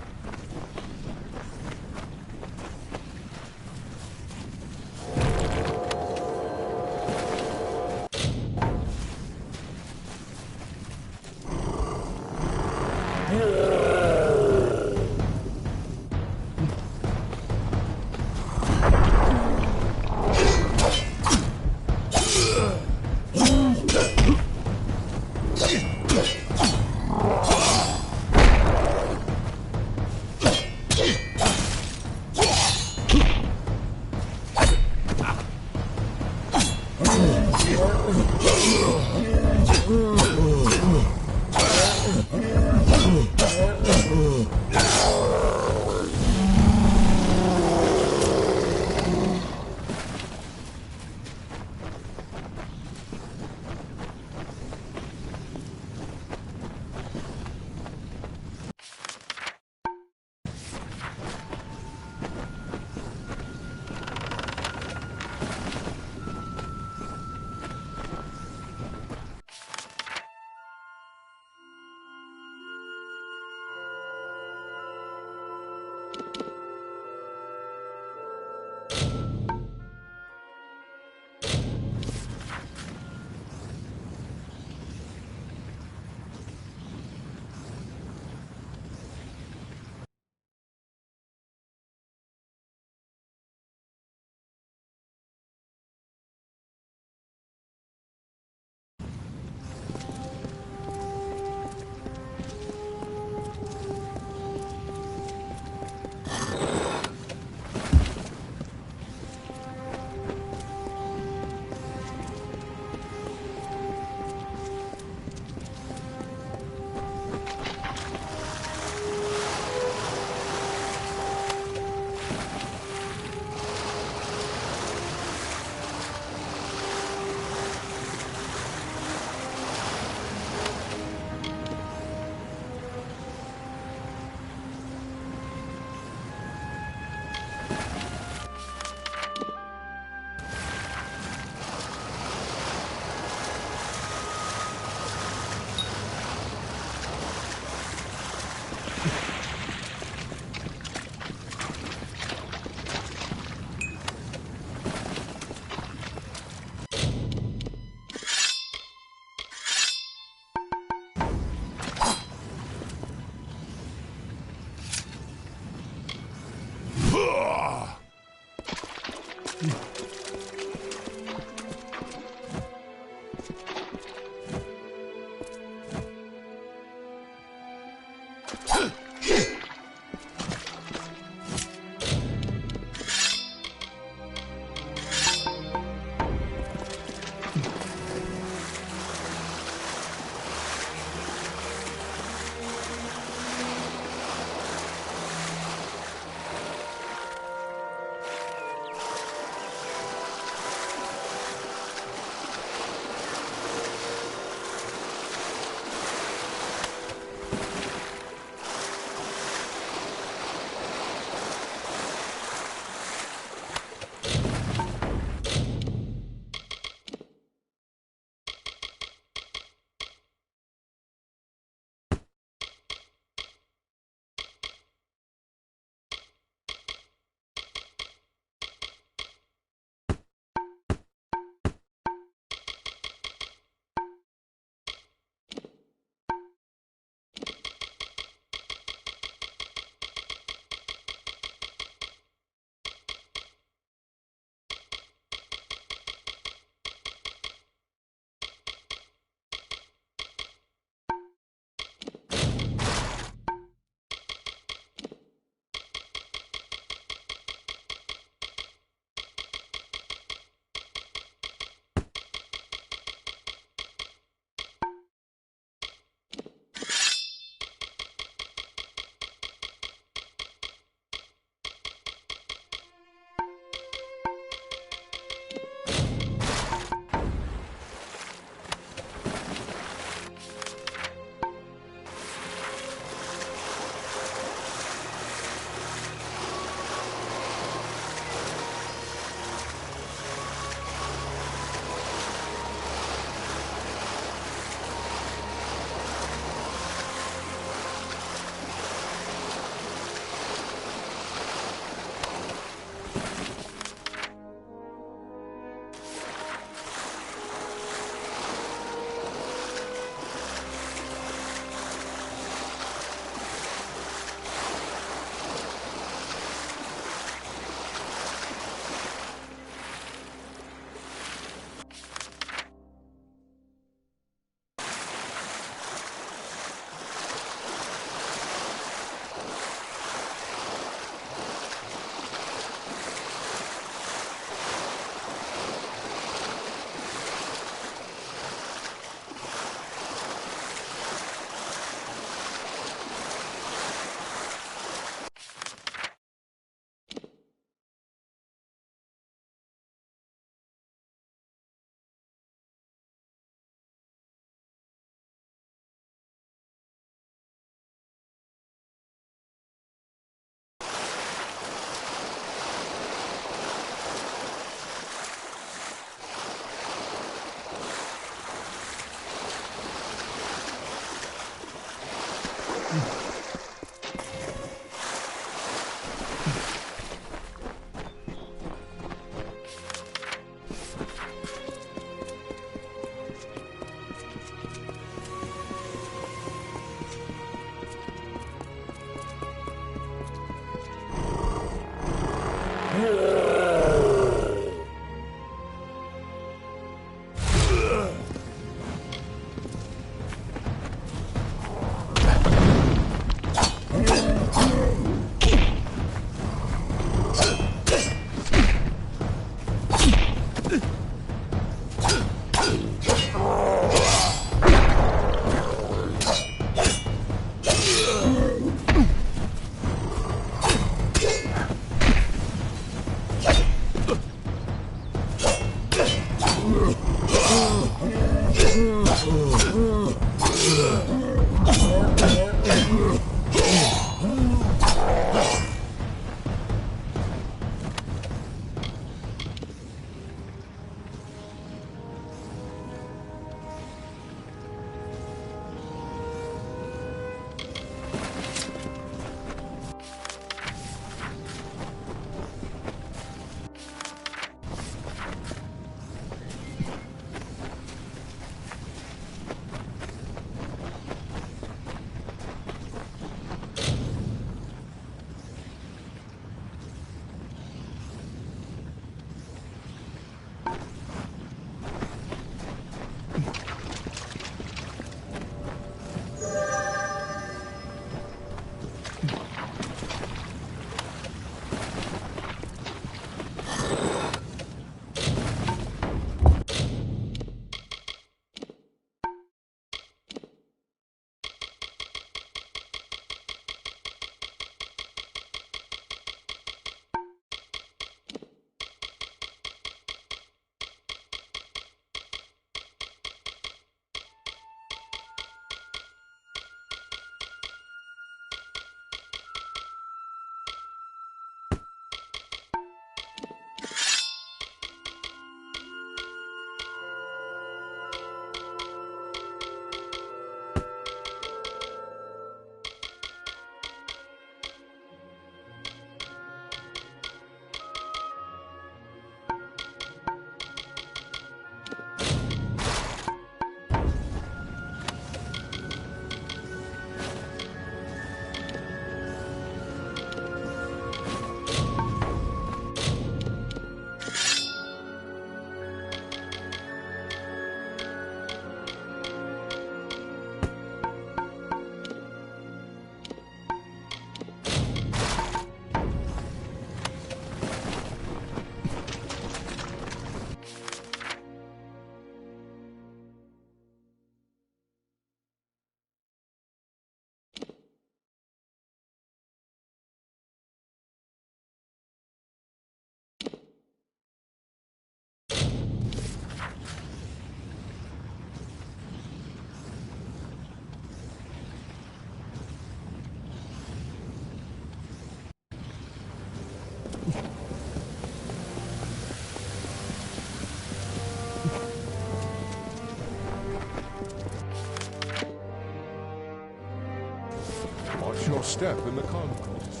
Watch your step in the concourse.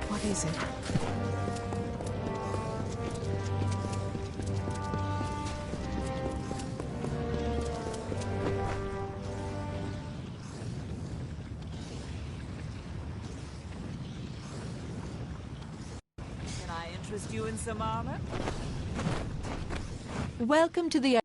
What is it? Can I interest you in some armor? Welcome to the...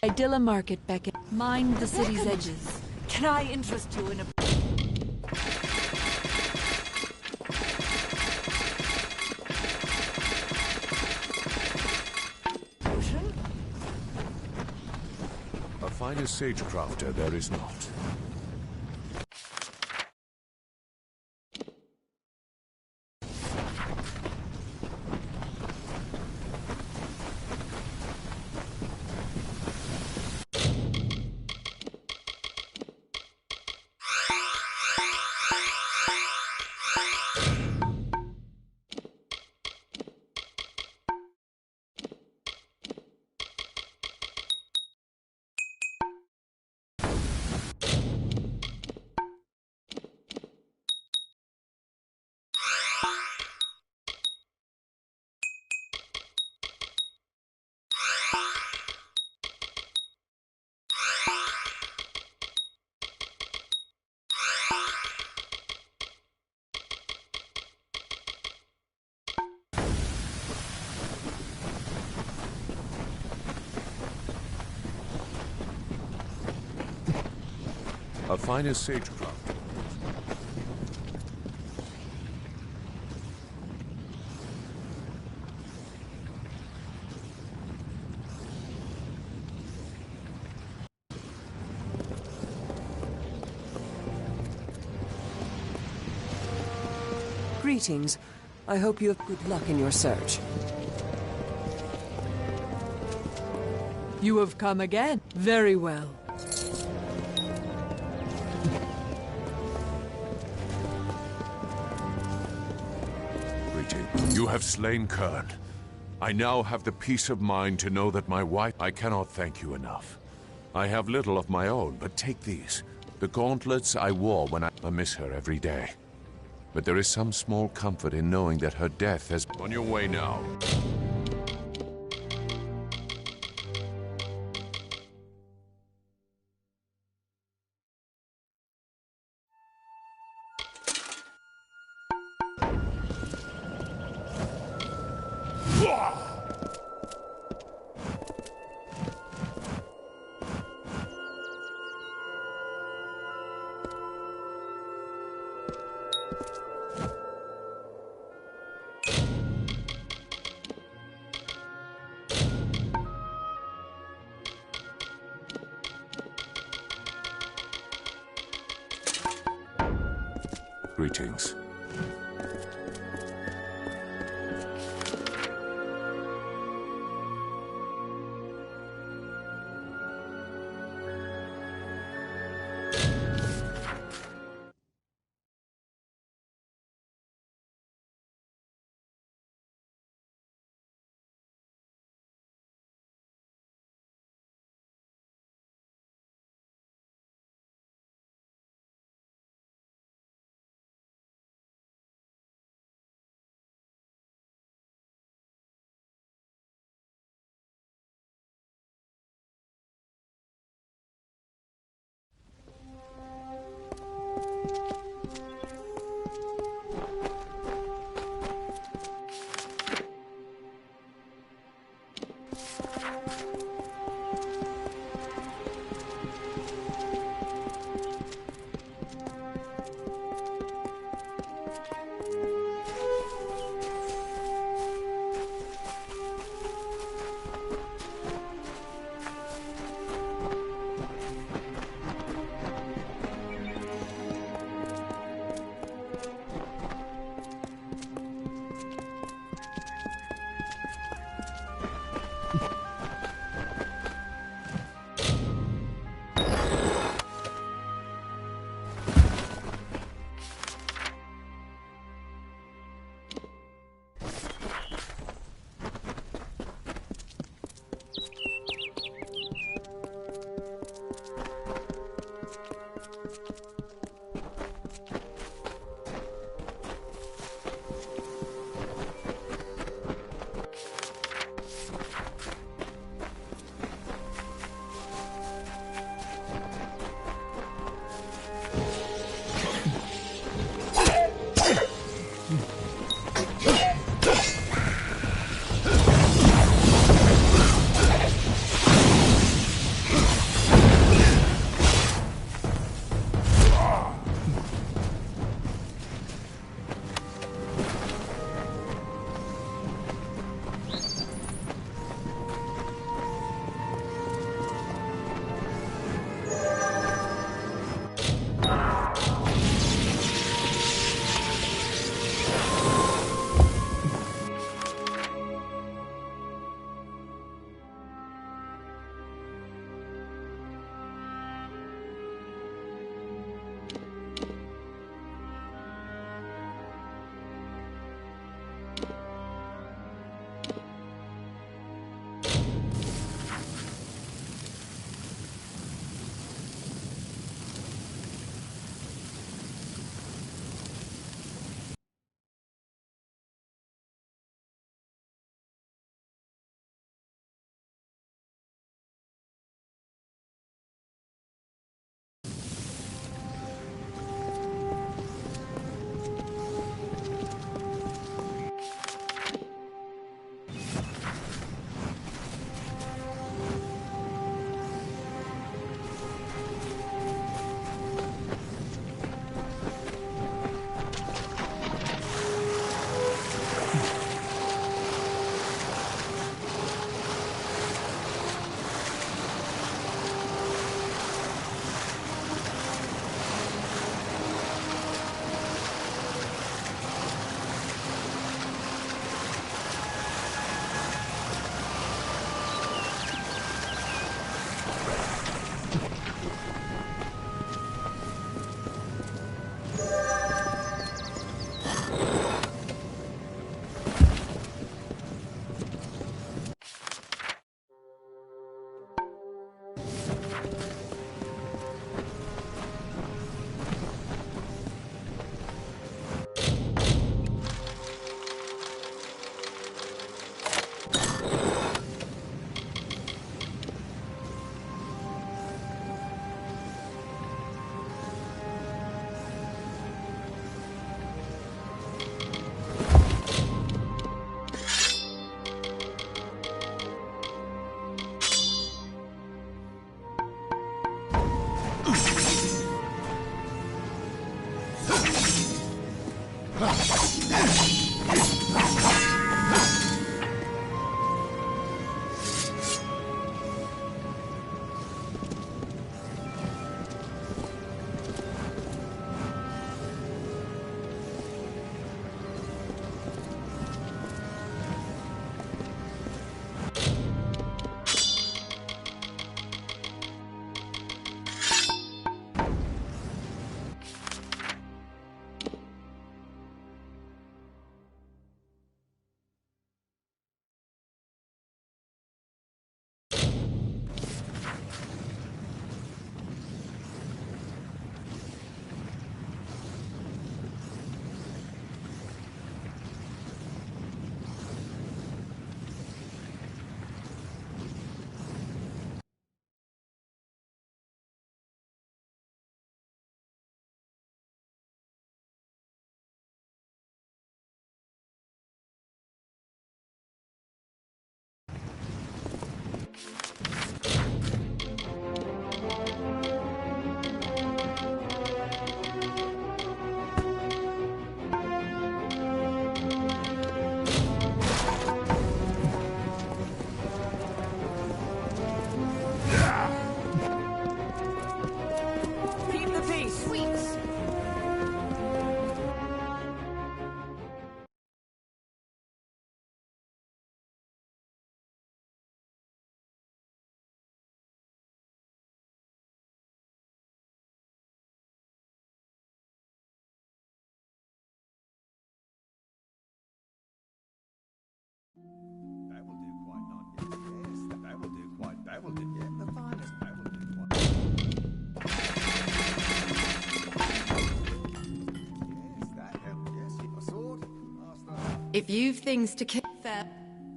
Idilla Market, Beckett. Mind the city's edges. Can I interest you in a... potion? finest sagecrafter there is not. A finest sagecraft. Greetings. I hope you have good luck in your search. You have come again. Very well. You have slain Kern. I now have the peace of mind to know that my wife... I cannot thank you enough. I have little of my own, but take these. The gauntlets I wore when I miss her every day. But there is some small comfort in knowing that her death has... On your way now. Greetings. If you've things to kill,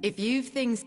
if you've things.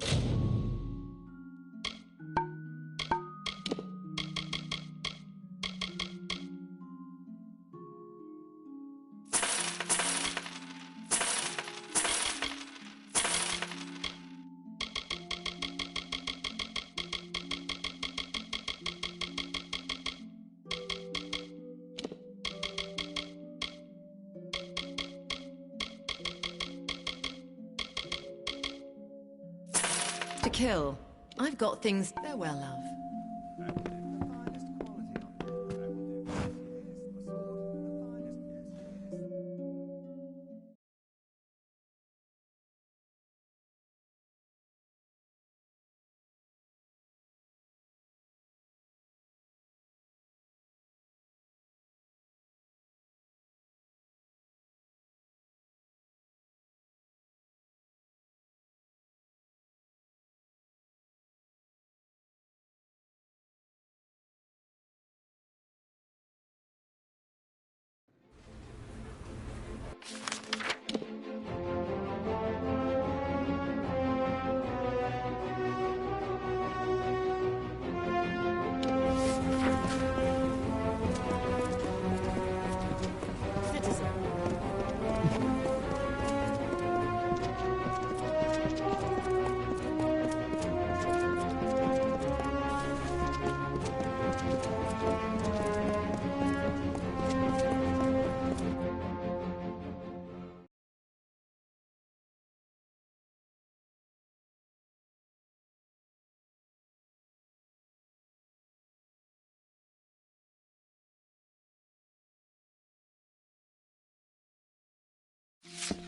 To kill. I've got things. Farewell, love.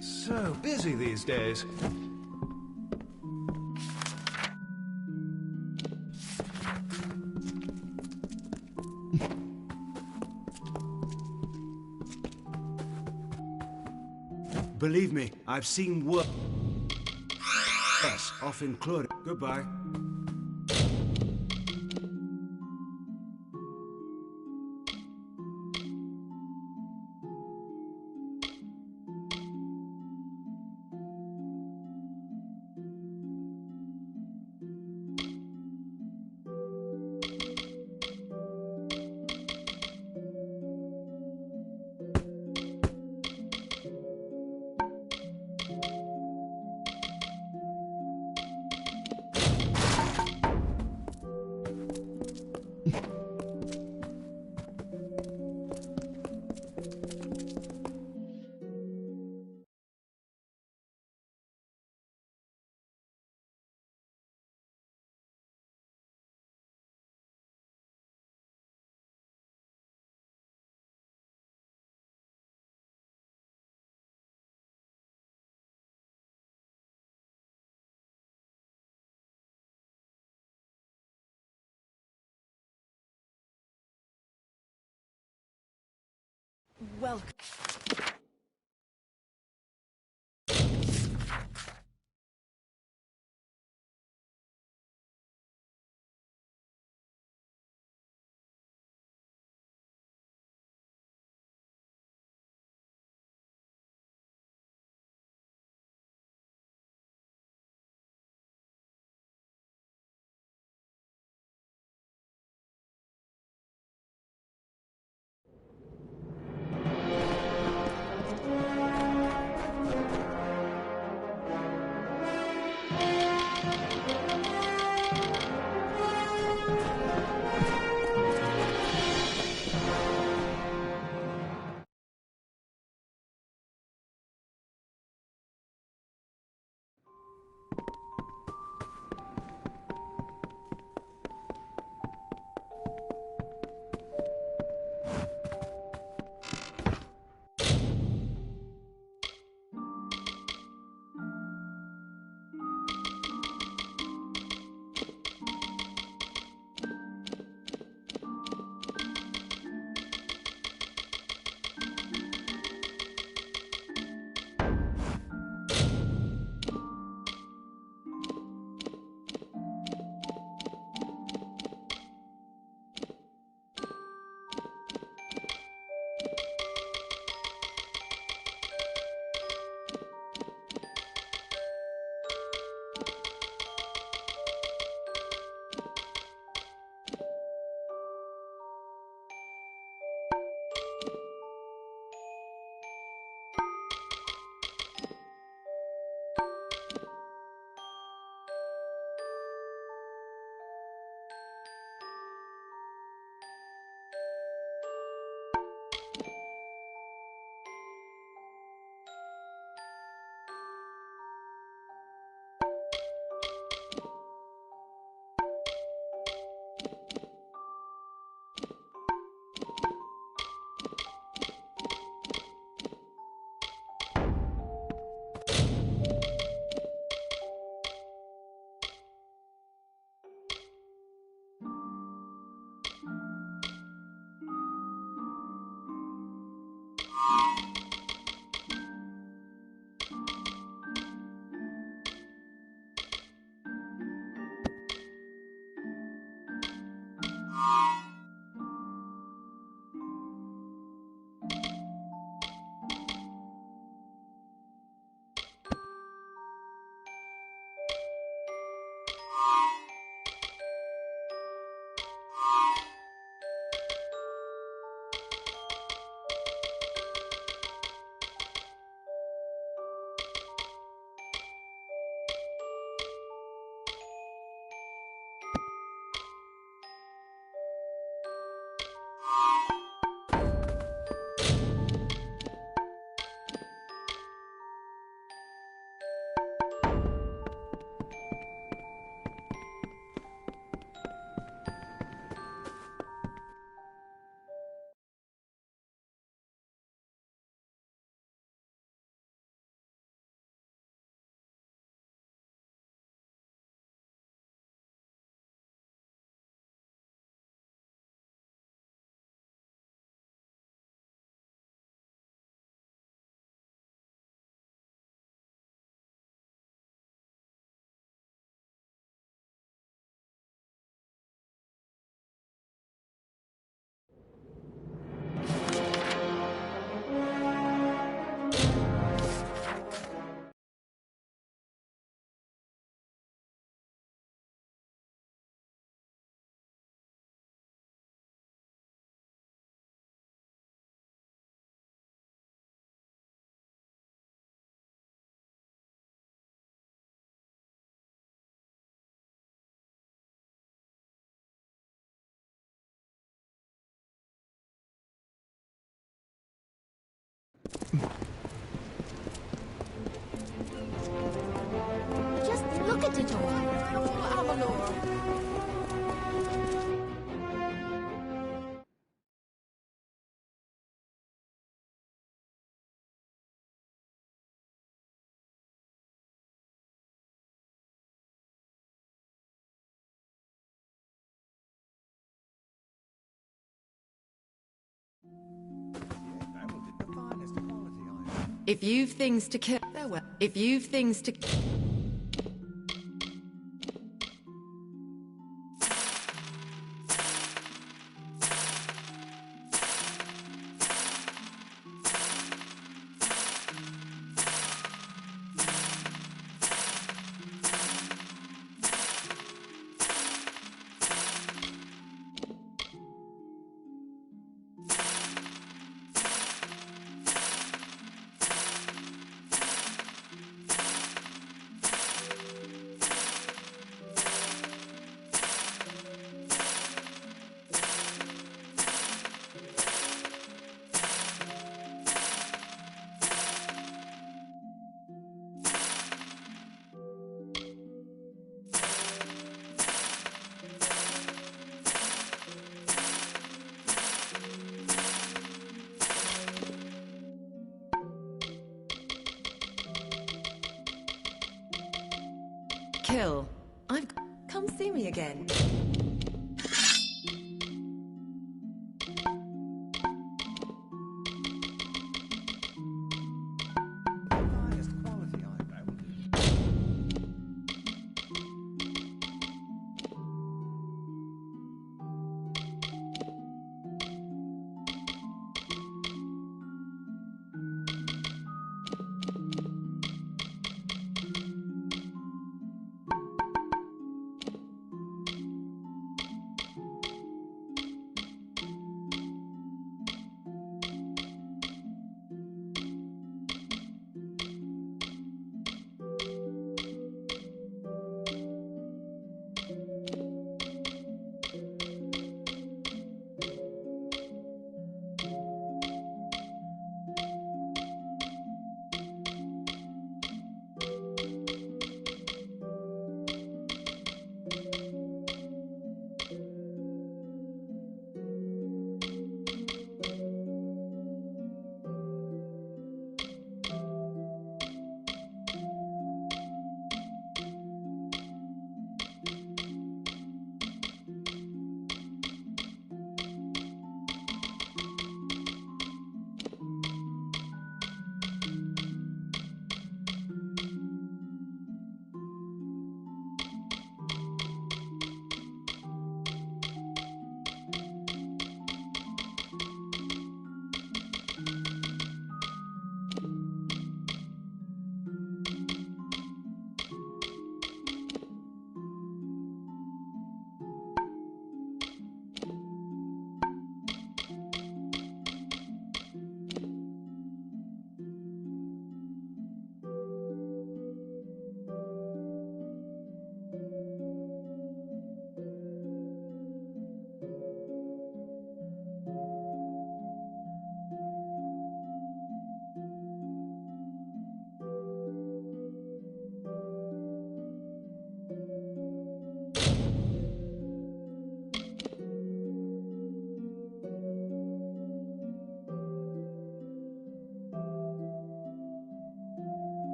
So busy these days. Believe me, I've seen work. Yes, off in Claude. Goodbye. Welcome. Just look at it all. Oh, Amalur. If you've things to kill, farewell. If you've things to...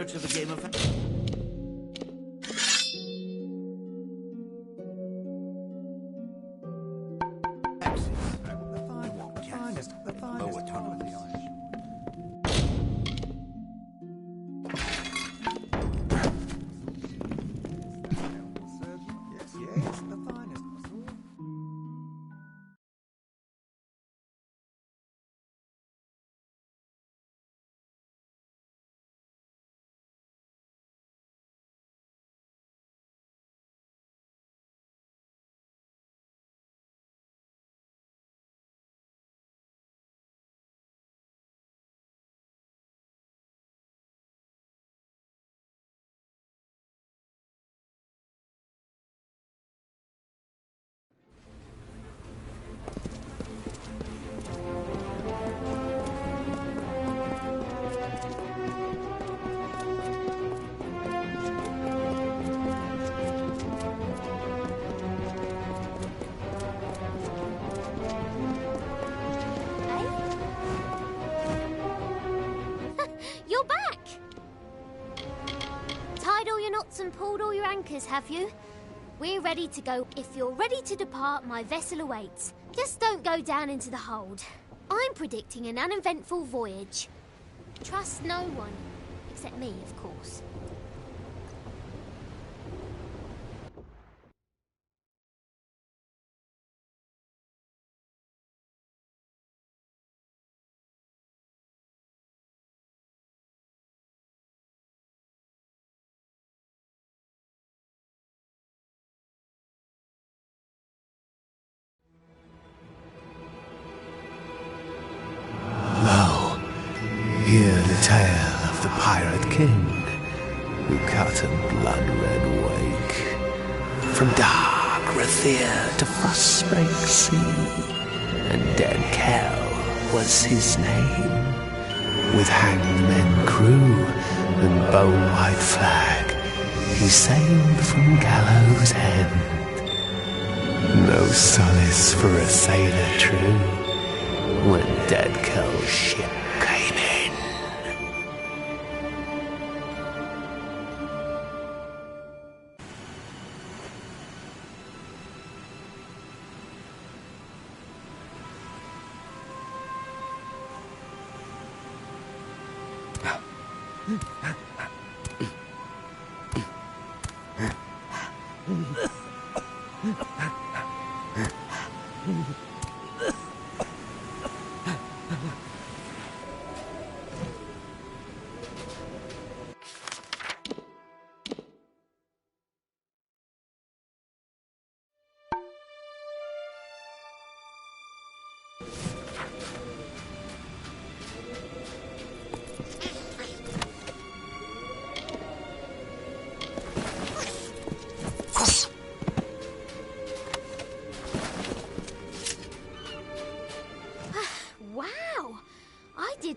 search of a game of... You're back! Tied all your knots and pulled all your anchors, have you? We're ready to go. If you're ready to depart, my vessel awaits. Just don't go down into the hold. I'm predicting an uneventful voyage. Trust no one. Except me, of course. Hear the tale of the pirate king who cut a blood-red wake from dark Rathir to frostbreak sea, and dead Kel was his name. With hangmen crew and bone-white flag, he sailed from gallows end. No solace for a sailor true when dead Kel's ship came in.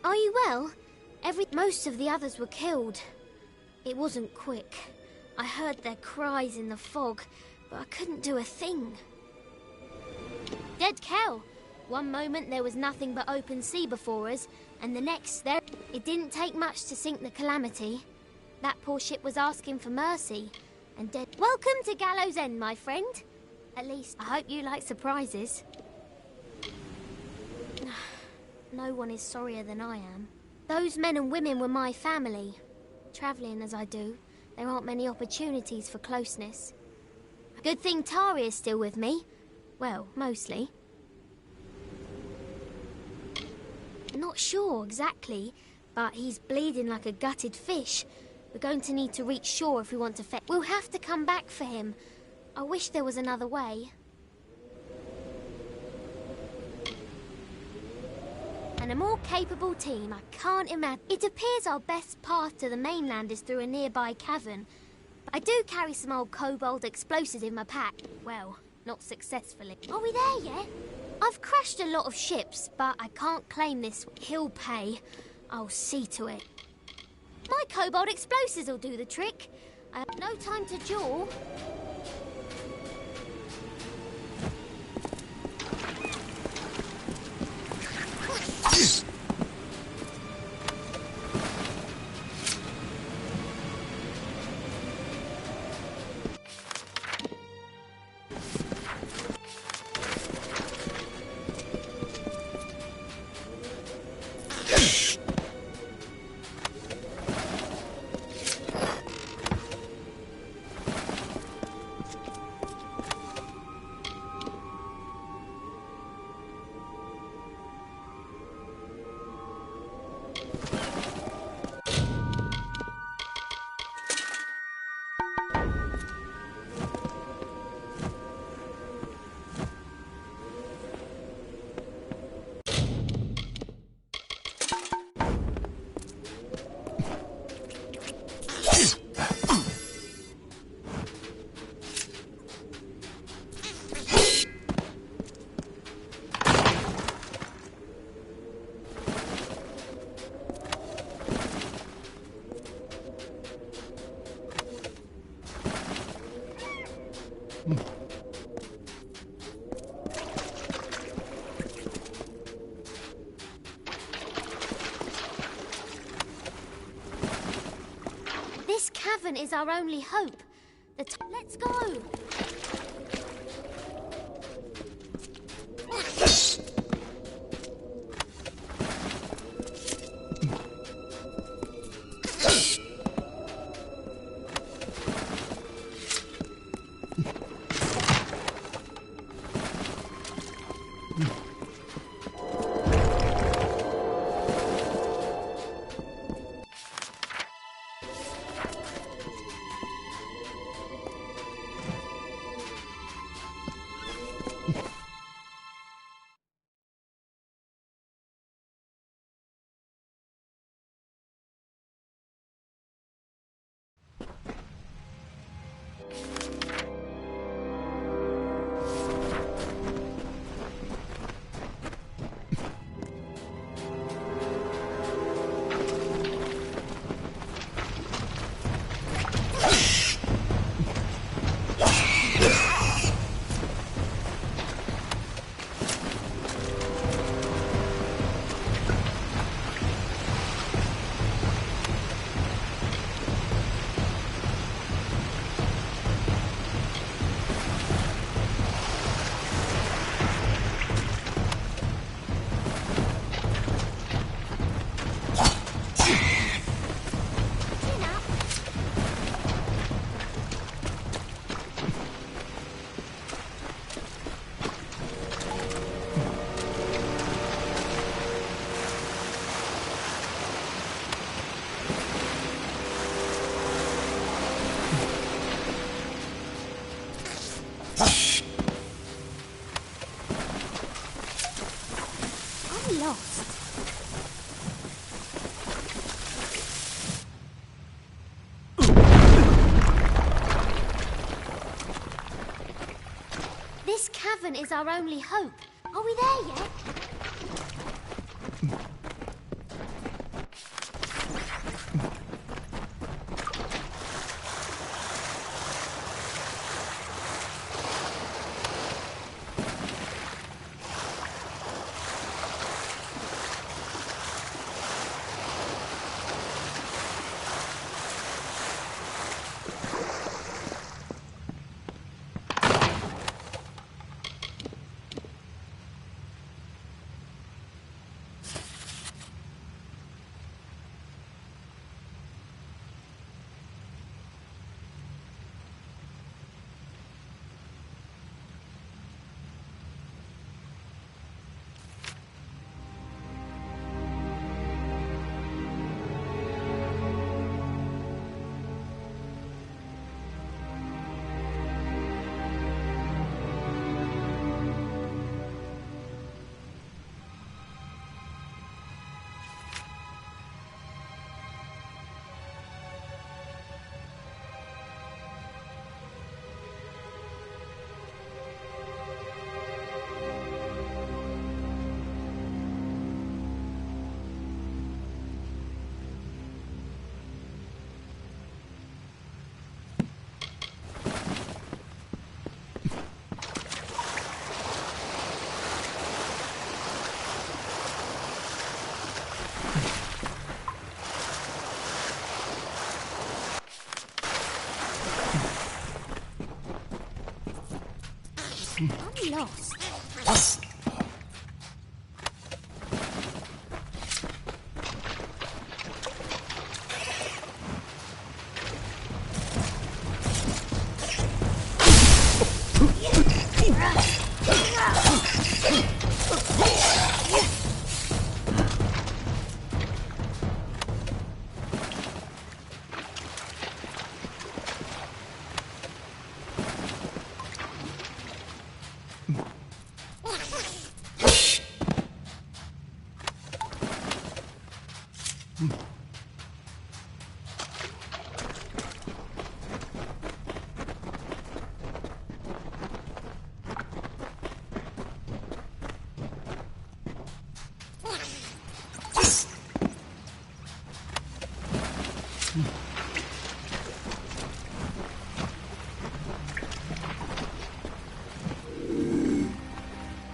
Are you well? Most of the others were killed. It wasn't quick. I heard their cries in the fog, but I couldn't do a thing. Dead Kel. One moment there was nothing but open sea before us, and the next there... It didn't take much to sink the Calamity. That poor ship was asking for mercy, and dead... Welcome to Gallows End, my friend. At least, I hope you like surprises. No one is sorrier than I am. Those men and women were my family. Travelling as I do, there aren't many opportunities for closeness. Good thing Tari is still with me. Well, mostly. Not sure exactly, but he's bleeding like a gutted fish. We're going to need to reach shore if we want to We'll have to come back for him. I wish there was another way. And a more capable team, I can't imagine. It appears our best path to the mainland is through a nearby cavern. But I do carry some old cobalt explosives in my pack. Well, not successfully. Are we there yet? I've crashed a lot of ships, but I can't claim this. He'll pay. I'll see to it. My cobalt explosives will do the trick. I have no time to jaw. cavern is our only hope. Let's go! This cavern is our only hope. Are we there yet? I'm lost.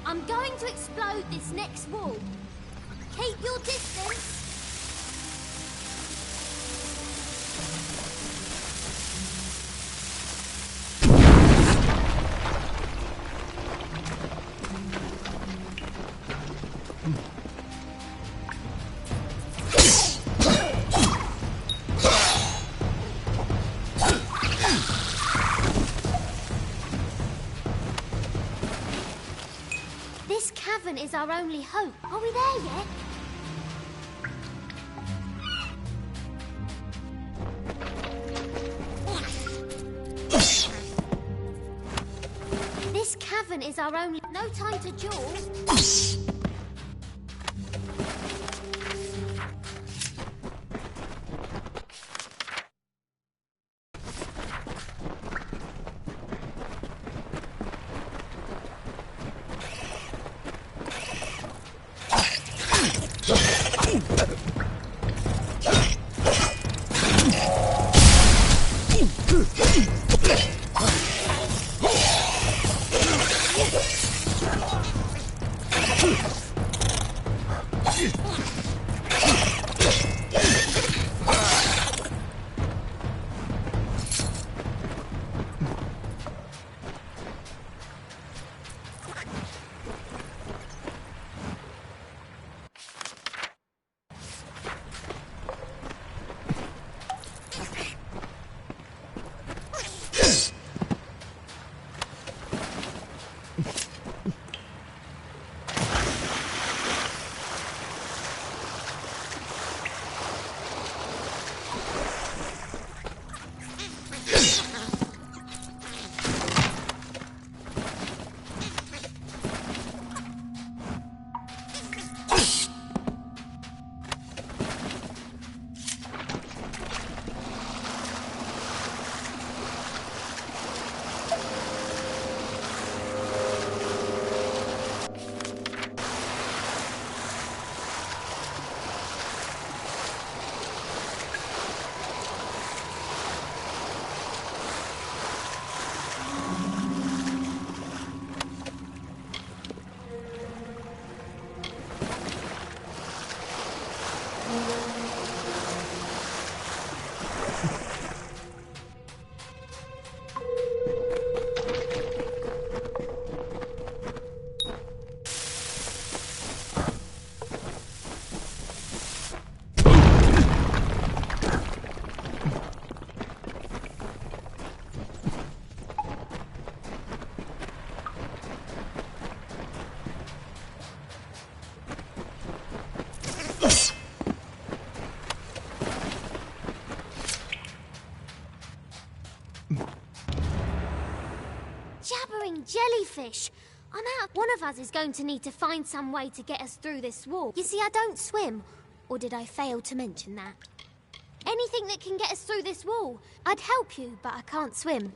I'm going to explode this next wall. Keep your distance. This cavern is our only hope. Are we there yet? This cavern is our only... No time to jaw. Jabbering jellyfish! I'm out. One of us is going to need to find some way to get us through this wall. You see, I don't swim. Or did I fail to mention that? Anything that can get us through this wall. I'd help you, but I can't swim.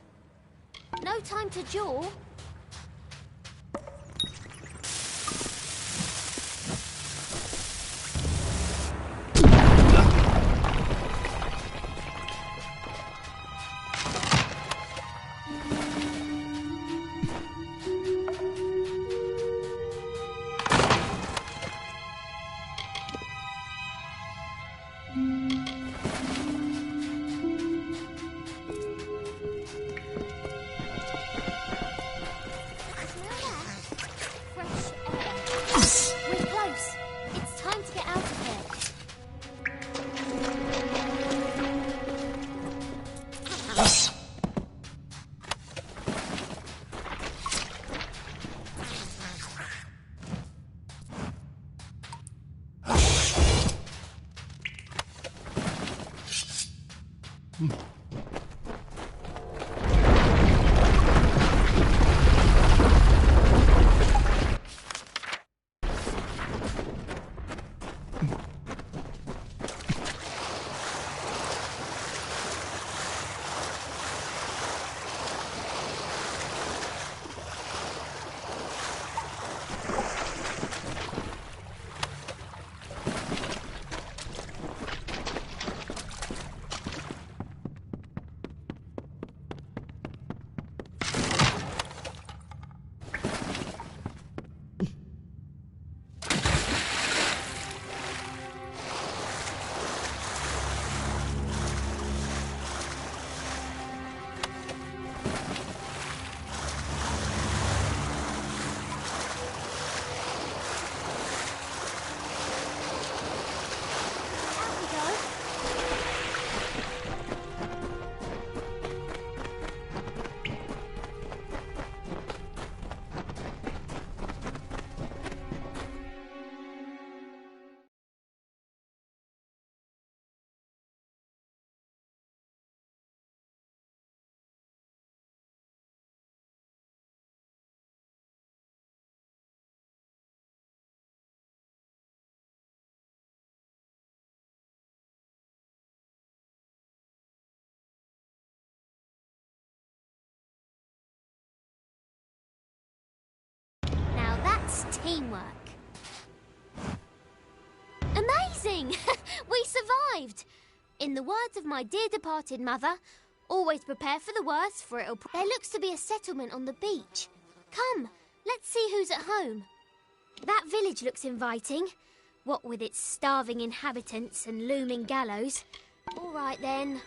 No time to jaw. homework. Amazing! We survived! In the words of my dear departed mother, always prepare for the worst, for it'll... There looks to be a settlement on the beach. Come, let's see who's at home. That village looks inviting. What with its starving inhabitants and looming gallows. All right then.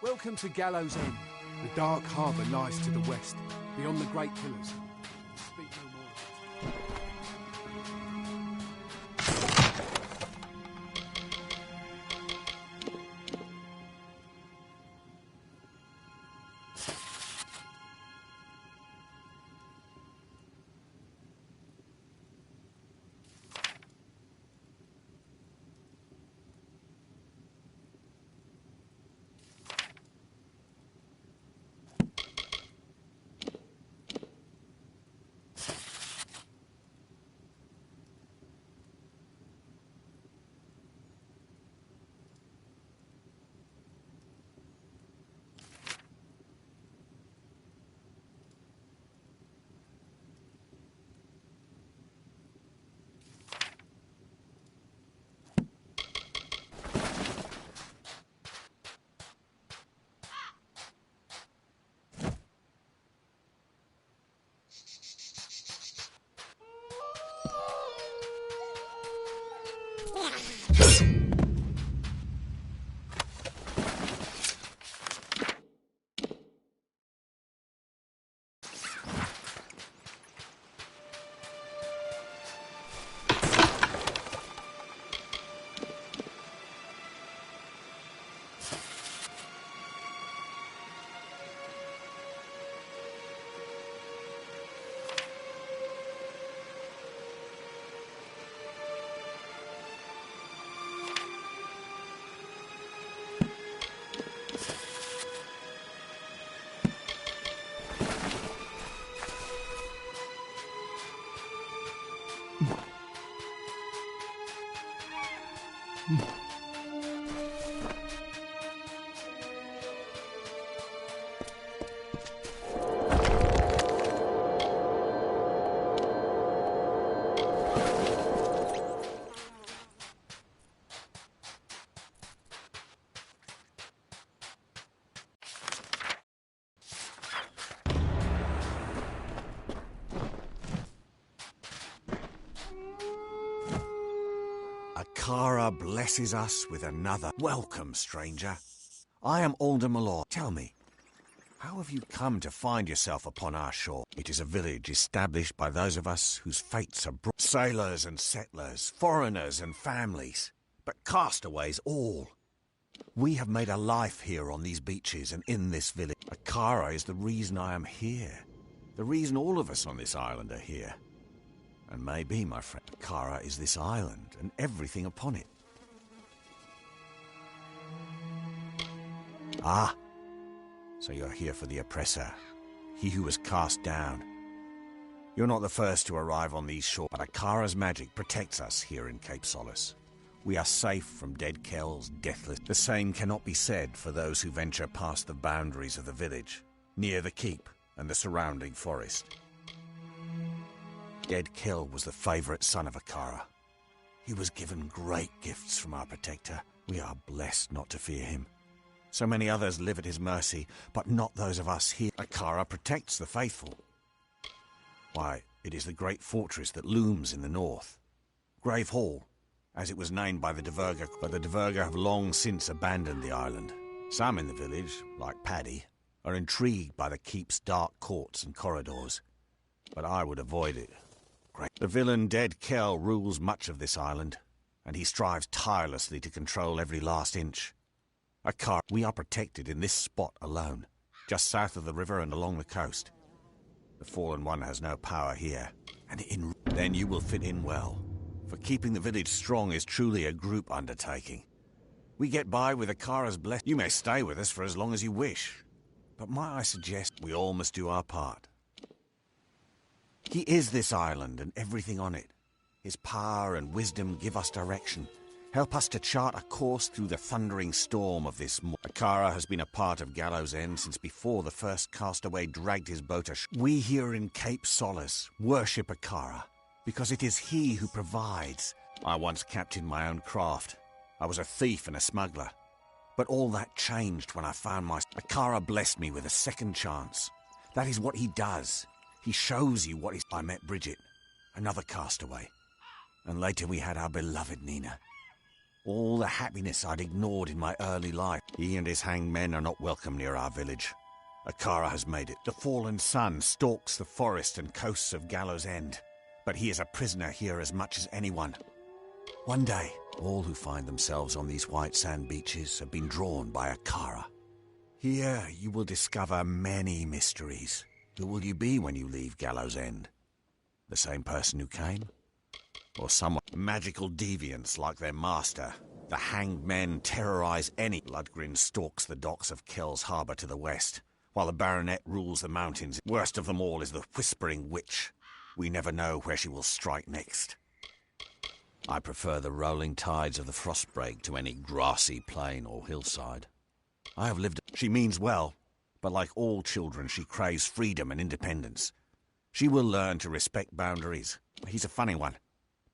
Welcome to Gallows End. The dark harbour lies to the west, beyond the great pillars. Speak no more. Akara blesses us with another. Welcome, stranger. I am Amalur. Tell me, how have you come to find yourself upon our shore? It is a village established by those of us whose fates are sailors and settlers, foreigners and families, but castaways all. We have made a life here on these beaches and in this village. Akara is the reason I am here, the reason all of us on this island are here. And maybe, my friend, Akara is this island and everything upon it. Ah, so you're here for the oppressor, he who was cast down. You're not the first to arrive on these shores, but Akara's magic protects us here in Cape Solace. We are safe from dead Kel's deathless. The same cannot be said for those who venture past the boundaries of the village, near the keep and the surrounding forest. Dead Kel was the favorite son of Akara. He was given great gifts from our protector. We are blessed not to fear him. So many others live at his mercy, but not those of us here. Akara protects the faithful. Why, it is the great fortress that looms in the north. Grave Hall, as it was named by the Diverga, but the Diverga have long since abandoned the island. Some in the village, like Paddy, are intrigued by the keep's dark courts and corridors, but I would avoid it. The villain Dead Kel rules much of this island, and he strives tirelessly to control every last inch. Akara, we are protected in this spot alone, just south of the river and along the coast. The Fallen One has no power here, and then you will fit in well. For keeping the village strong is truly a group undertaking. We get by with Akara's blessing. You may stay with us for as long as you wish, but might I suggest we all must do our part. He is this island and everything on it. His power and wisdom give us direction, help us to chart a course through the thundering storm of this Akara has been a part of Gallows End since before the first castaway dragged his boat ashore. We here in Cape Solace worship Akara, because it is he who provides. I once captained my own craft. I was a thief and a smuggler. But all that changed when I found Akara blessed me with a second chance. That is what he does. He shows you what is. I met Bridget, another castaway. And later we had our beloved Nina. All the happiness I'd ignored in my early life. He and his hanged men are not welcome near our village. Akara has made it. The fallen sun stalks the forest and coasts of Gallows End, but he is a prisoner here as much as anyone. One day, all who find themselves on these white sand beaches have been drawn by Akara. Here you will discover many mysteries. Who will you be when you leave Gallows End? The same person who came? Or someone magical deviants like their master? The hanged men terrorize any. Bloodgrin stalks the docks of Kel's harbour to the west, while the Baronet rules the mountains. Worst of them all is the Whispering Witch. We never know where she will strike next. I prefer the rolling tides of the Frostbreak to any grassy plain or hillside. I have lived. She means well, but like all children, she craves freedom and independence. She will learn to respect boundaries. He's a funny one,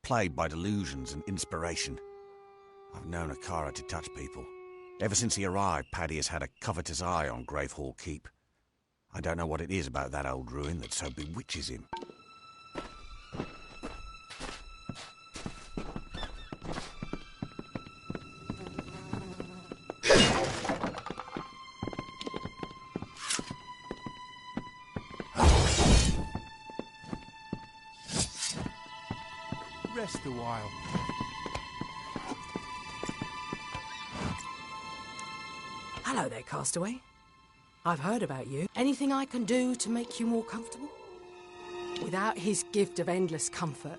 plagued by delusions and inspiration. I've known Akara to touch people. Ever since he arrived, Paddy has had a covetous eye on Grave Hall Keep. I don't know what it is about that old ruin that so bewitches him. Rest a while. Hello there, castaway. I've heard about you. Anything I can do to make you more comfortable? Without his gift of endless comfort,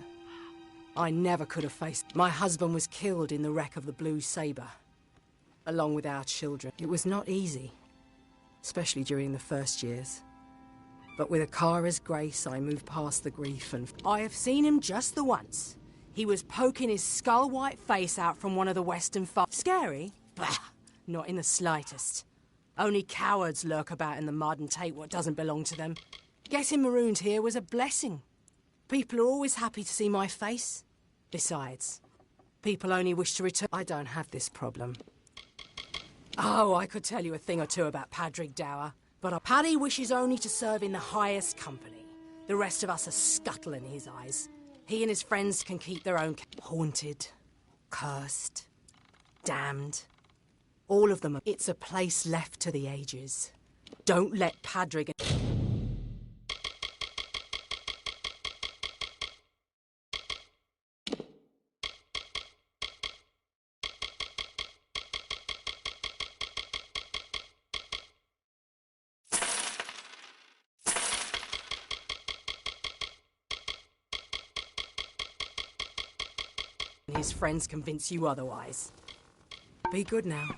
I never could have faced. My husband was killed in the wreck of the Blue Sabre, along with our children. It was not easy, especially during the first years. But with Akara's grace, I moved past the grief and I have seen him just the once. He was poking his skull-white face out from one of the western Scary? Bah! Not in the slightest. Only cowards lurk about in the mud and take what doesn't belong to them. Getting marooned here was a blessing. People are always happy to see my face. Besides, people only wish to return. I don't have this problem. Oh, I could tell you a thing or two about Padraig Dower, but Paddy wishes only to serve in the highest company. The rest of us are scuttle in his eyes. He and his friends can keep their own. Haunted, cursed, damned. All of them. It's a place left to the ages. Don't let Padraig. His friends convince you otherwise. Be good now.